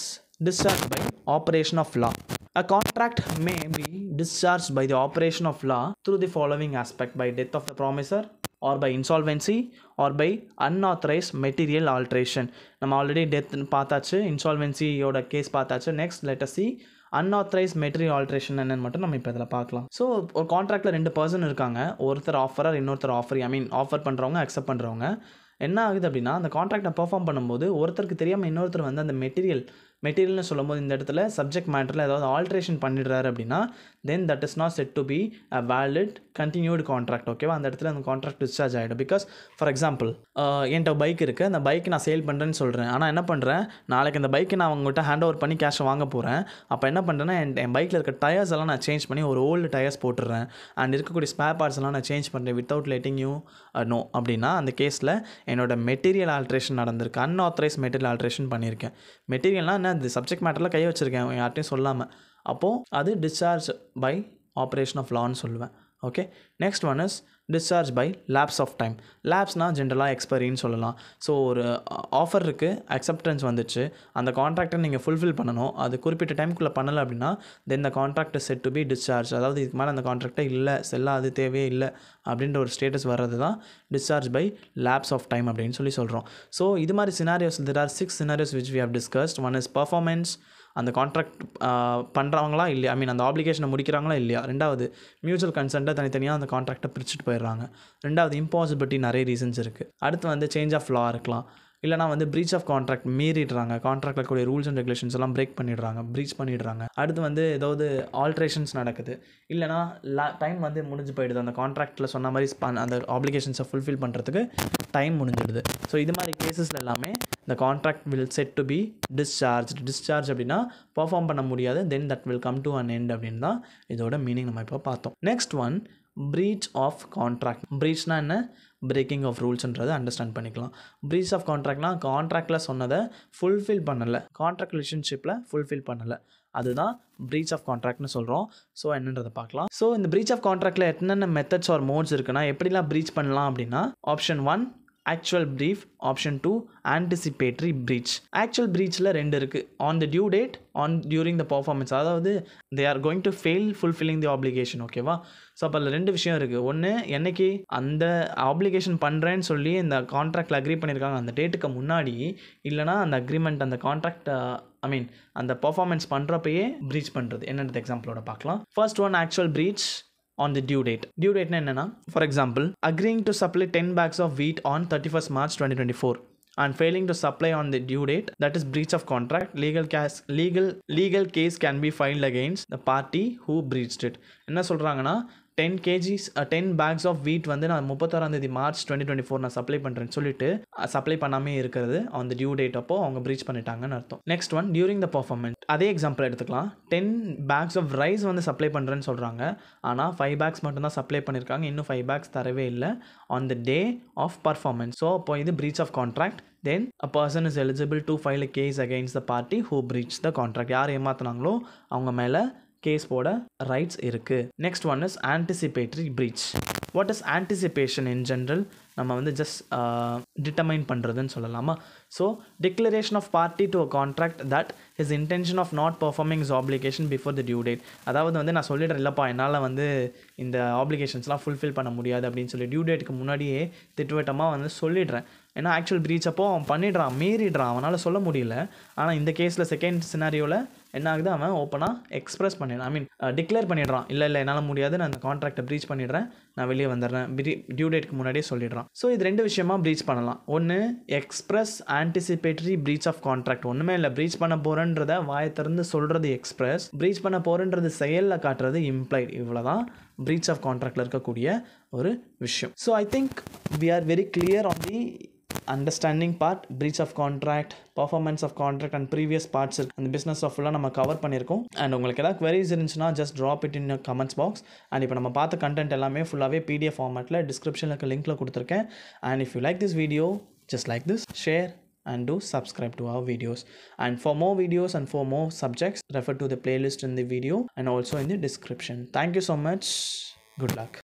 discharge by operation of law. A contract may be discharged by the operation of law through the following aspect: by death of the promisor, or by insolvency, or by unauthorized material alteration. நம்ம already death பார்த்தாச்சு, இன்சால்வென்சியோட case பார்த்தாச்சு. Next let us see unauthorized material alteration என்னன்னு மட்டும் நம்ம இப்போ இதில் பார்க்கலாம். So ஒரு கான்ட்ராக்டில் 2 பர்சன் இருக்காங்க, ஒருத்தர் ஆஃபரர், இன்னொருத்தர் ஆஃபர். ஐ மீன் ஆஃபர் பண்ணுறவங்க, அக்செப்ட் பண்ணுறவங்க. என்ன ஆகுது அப்படின்னா, அந்த கான்ட்ராக்டை பெர்ஃபார்ம் பண்ணும்போது ஒருத்தருக்கு தெரியாமல் இன்னொருத்தர் வந்து அந்த மெட்டீரியல்னு சொல்லும்போது இந்த இடத்துல சப்ஜெக்ட் மேட்டரில் ஏதாவது ஆல்ட்ரேஷன் பண்ணிடுறாரு அப்படின்னா then that is not said to be a valid continued contract. ஓகேவா, அந்த இடத்துல அந்த கான்ட்ராக்ட் டிஸ்சார்ஜ் ஆகிடும். பிகாஸ் ஃபார் எக்ஸாம்பிள் என்கிட்ட பைக் இருக்குது, அந்த பைக் நான் சேல் பண்ணுறேன்னு சொல்கிறேன், ஆனால் என்ன பண்ணுறேன், நாளைக்கு அந்த பைக்கை நான் அவங்ககிட்ட ஹேண்ட் ஓவர் பண்ணி கேஷை வாங்க போகிறேன். அப்போ என்ன பண்ணுறேன்னா, என் பைக்கில் இருக்க டயர்ஸ் எல்லாம் நான் சேஞ்ச் பண்ணி ஒரு ஓல்டு டயர்ஸ் போட்டுடுறேன், அண்ட் இருக்கக்கூடிய ஸ்பேர் பார்ட்ஸ் எல்லாம் நான் சேஞ்ச் பண்ணுறேன் வித்தவுட் லெட்டிங் யூ நோ அப்படின்னா அந்த கேஸில் என்னோட மெட்டீரியல் ஆல்ட்ரேஷன் நடந்திருக்கு, அன்ஆத்தரைஸ் மெட்டீரியல் ஆல்ட்ரேஷன் பண்ணியிருக்கேன். மெட்டீரியல்னால் என்ன, அந்த சப்ஜெக்ட் மேட்டரில் கை வச்சுருக்கேன் யார்ட்டையும் சொல்லாமல், அப்போது அது டிஸ்சார்ஜ் பை ஆப்ரேஷன் ஆஃப் லான்னு சொல்லுவேன். Okay, next one is discharge by lapse of time. லேப்ஸ்னால் ஜென்ரலாக எக்ஸ்பைரின்னு சொல்லலாம். ஸோ ஒரு ஆஃபர் இருக்குது, அக்செப்டன்ஸ் வந்துச்சு, அந்த கான்ட்ராக்டை நீங்கள் ஃபுல்ஃபில் பண்ணணும், அது குறிப்பிட்ட டைமுக்குள்ளே பண்ணலை அப்படின்னா then the contract is said to be discharge. அதாவது இதுக்கு மேலே அந்த கான்ட்ராக்டை இல்லை, செல்லாது, தேவையே இல்லை அப்படின்ற ஒரு ஸ்டேட்டஸ் வர்றது தான் discharge by lapse of time அப்படின்னு சொல்கிறோம். ஸோ இது மாதிரி scenarios, there are 6 scenarios which we have discussed. One is performance, அந்த கான்ட்ராக்ட் பண்ணுறாங்களா இல்லையா, ஐ மீன் அந்த ஆப்ளிகேஷனை முடிக்கிறாங்களா இல்லையா. 2வது மியூச்சுவல் கன்சென்ட்டை தனித்தனியாக அந்த கான்ட்ராக்டை பிரிச்சுட்டு போயிடுறாங்க. 2வது இம்பாசிபிலிட்டி, நிறைய ரீசன்ஸ் இருக்குது. அடுத்து வந்து சேஞ்ச் ஆஃப் லா இருக்கலாம், இல்லைனா வந்து பிரீச் ஆஃப் கான்ட்ராக்ட் மீறிடுறாங்க, கான்ட்ராக்டில் கூடிய ரூல்ஸ் அண்ட் ரெகுலேஷன்ஸ் எல்லாம் பிரேக் பண்ணிடுறாங்க. அடுத்து வந்து ஏதாவது ஆல்ட்ரேஷன்ஸ் நடக்குது, இல்லைனா டைம் வந்து முடிஞ்சு போயிடுது, அந்த கான்ட்ராக்டில் சொன்ன மாதிரி அந்த ஆப்ளிகேஷன்ஸை ஃபுல்ஃபில் பண்ணுறதுக்கு டைம் முடிஞ்சிடுது. ஸோ இது மாதிரி கேசஸில் எல்லாமே இந்த contract will said to be discharge அப்படின்னா பர்ஃபார்ம் பண்ண முடியாது, then that will come to an end அப்படின்னு தான் இதோட மீனிங் நம்ம இப்போ பார்த்தோம். Next one breach of contract. பிரீச்னா என்ன, பிரேக்கிங் ஆஃப் ரூல்ஸ்ன்றதை அண்டர்ஸ்டாண்ட் பண்ணிக்கலாம். பிரீச் ஆஃப் கான்ட்ராக்ட்னா கான்ட்ராக்டில் சொன்னதை ஃபுல்ஃபில் பண்ணலை, கான்ட்ராக்ட் ரிலேஷன்ஷிப்பில் ஃபுல்ஃபில் பண்ணலை, அதுதான் பிரீச் ஆஃப் கான்ட்ராக்ட்னு சொல்கிறோம். ஸோ என்னன்றதை பார்க்கலாம். ஸோ இந்த பிரீச் ஆஃப் கான்ட்ராக்டில் என்னென்ன மெத்தட்ஸ் ஆர் மோட்ஸ் இருக்குன்னா, எப்படிலாம் பிரீச் பண்ணலாம் அப்படின்னா, option 1 actual breach, option 2 anticipatory breach. Actual பிரீச்சில் ரெண்டு இருக்குது. On the due date, on during the performance, அதாவது they are going to fail fulfilling the obligation. ஓகேவா? ஸோ அப்போ அதில் ரெண்டு விஷயம் இருக்குது. ஒன்று, என்னைக்கு அந்த ஆப்ளிகேஷன் பண்ணுறேன்னு சொல்லி இந்த கான்ட்ராக்டில் அக்ரி பண்ணியிருக்காங்க அந்த டேட்டுக்கு முன்னாடி, இல்லைனா அந்த அக்ரிமெண்ட் அந்த கான்ட்ராக்ட் அந்த பர்ஃபார்மன்ஸ் பண்ணுறப்பயே ப்ரீச் பண்ணுறது. என்னென்ன எக்ஸாம்பிளோட பார்க்கலாம். First one, actual preach on the due date. Due date என்னன்னா, for example, agreeing to supply 10 bags of wheat on 31st March 2024 and failing to supply on the due date, that is breach of contract. Legal case can be filed against the party who breached it. என்ன சொல்கிறாங்கன்னா, 10 bags of wheat வந்து நான் 31 March 2024 நான் supply பண்ணுறேன்னு சொல்லிட்டு supply பண்ணாமே இருக்கிறது on the due date அப்போ அவங்க ப்ரீச் பண்ணிட்டாங்கன்னு அர்த்தம். Next one, during the performance. அதே எக்ஸாம்பிள் எடுத்துக்கலாம். 10 bags of ரைஸ் வந்து சப்ளை பண்ணுறேன்னு சொல்கிறாங்க. ஆனால் 5 bags மட்டும்தான் சப்ளை பண்ணியிருக்காங்க, இன்னும் 5 bags தரவே இல்லை on the day of performance. So அப்போ இது breach of contract. Then a person is eligible to file a case against the party who breached the contract. யார் ஏமாத்தினாங்களோ அவங்க மேலே கேஸ் போட ரைட்ஸ் இருக்குது. Next one is anticipatory breach. What is anticipation in general? நம்ம வந்து just determine பண்ணுறதுன்னு சொல்லலாமா? So declaration of party to a contract that his intention of not performing his obligation before the due date. அதாவது வந்து நான் சொல்லிடுறேன், இல்லைப்பா என்னால் வந்து இந்த ஆப்ளிகேஷன்ஸ்லாம் ஃபுல்ஃபில் பண்ண முடியாது அப்படின்னு சொல்லி டியூ டேட்டுக்கு முன்னாடியே திட்டுவட்டமாக வந்து சொல்லிடுறேன். ஏன்னா ஆக்சுவல் ப்ரீச் அப்போ அவன் பண்ணிடுறான், மீறிடுறான், அவனால் சொல்ல முடியல. ஆனால் இந்த கேஸில் செகண்ட் சினாரியோவில் என்ன ஆகுது, அவன் ஓப்பனாக எக்ஸ்பிரஸ் பண்ணிடுறான், டிக்ளேர் பண்ணிடுறான், இல்லை என்னால் முடியாது, நான் அந்த கான்ட்ராக்டை ப்ரீச் பண்ணிடுறேன், நான் வெளியே வந்துடுறேன், டியூ டேட்டுக்கு முன்னாடியே சொல்லிடுறான். ஸோ இது ரெண்டு விஷயமா ப்ரீச் பண்ணலாம். ஒன்று, express anticipatory breach of contract. ஒன்றுமே இல்லை, ப்ரீச் பண்ண போகிறேன்றதை வாயை திறந்து சொல்கிறது எக்ஸ்பிரஸ், ப்ரீச் பண்ண போகிறேன்றது செயலில் காட்டுறது இம்ப்ளைட். இவ்வளோதான் ப்ரீச் ஆஃப் கான்ட்ராக்டில் இருக்கக்கூடிய ஒரு விஷயம். So I think we are very clear on the understanding part, breach of contract, performance of contract and previous parts அந்த பிஸ்னஸ் ஃபுல்லாக நம்ம கவர் பண்ணியிருக்கோம். அண்ட் உங்களுக்கு ஏதாவது queries இருந்துச்சுன்னா just drop it in comments box. And இப்போ நம்ம பார்த்த கண்டென்ட் எல்லாமே ஃபுல்லாகவே PDF ஃபார்மேட்டில் டிஸ்கிரிப்ஷனில் இருக்க லிங்க்கில் கொடுத்துருக்கேன். And if you like this video, just like this, share and do subscribe to our videos. And for more videos and for more subjects, refer to the playlist in the video and also in the description. Thank you so much. Good luck.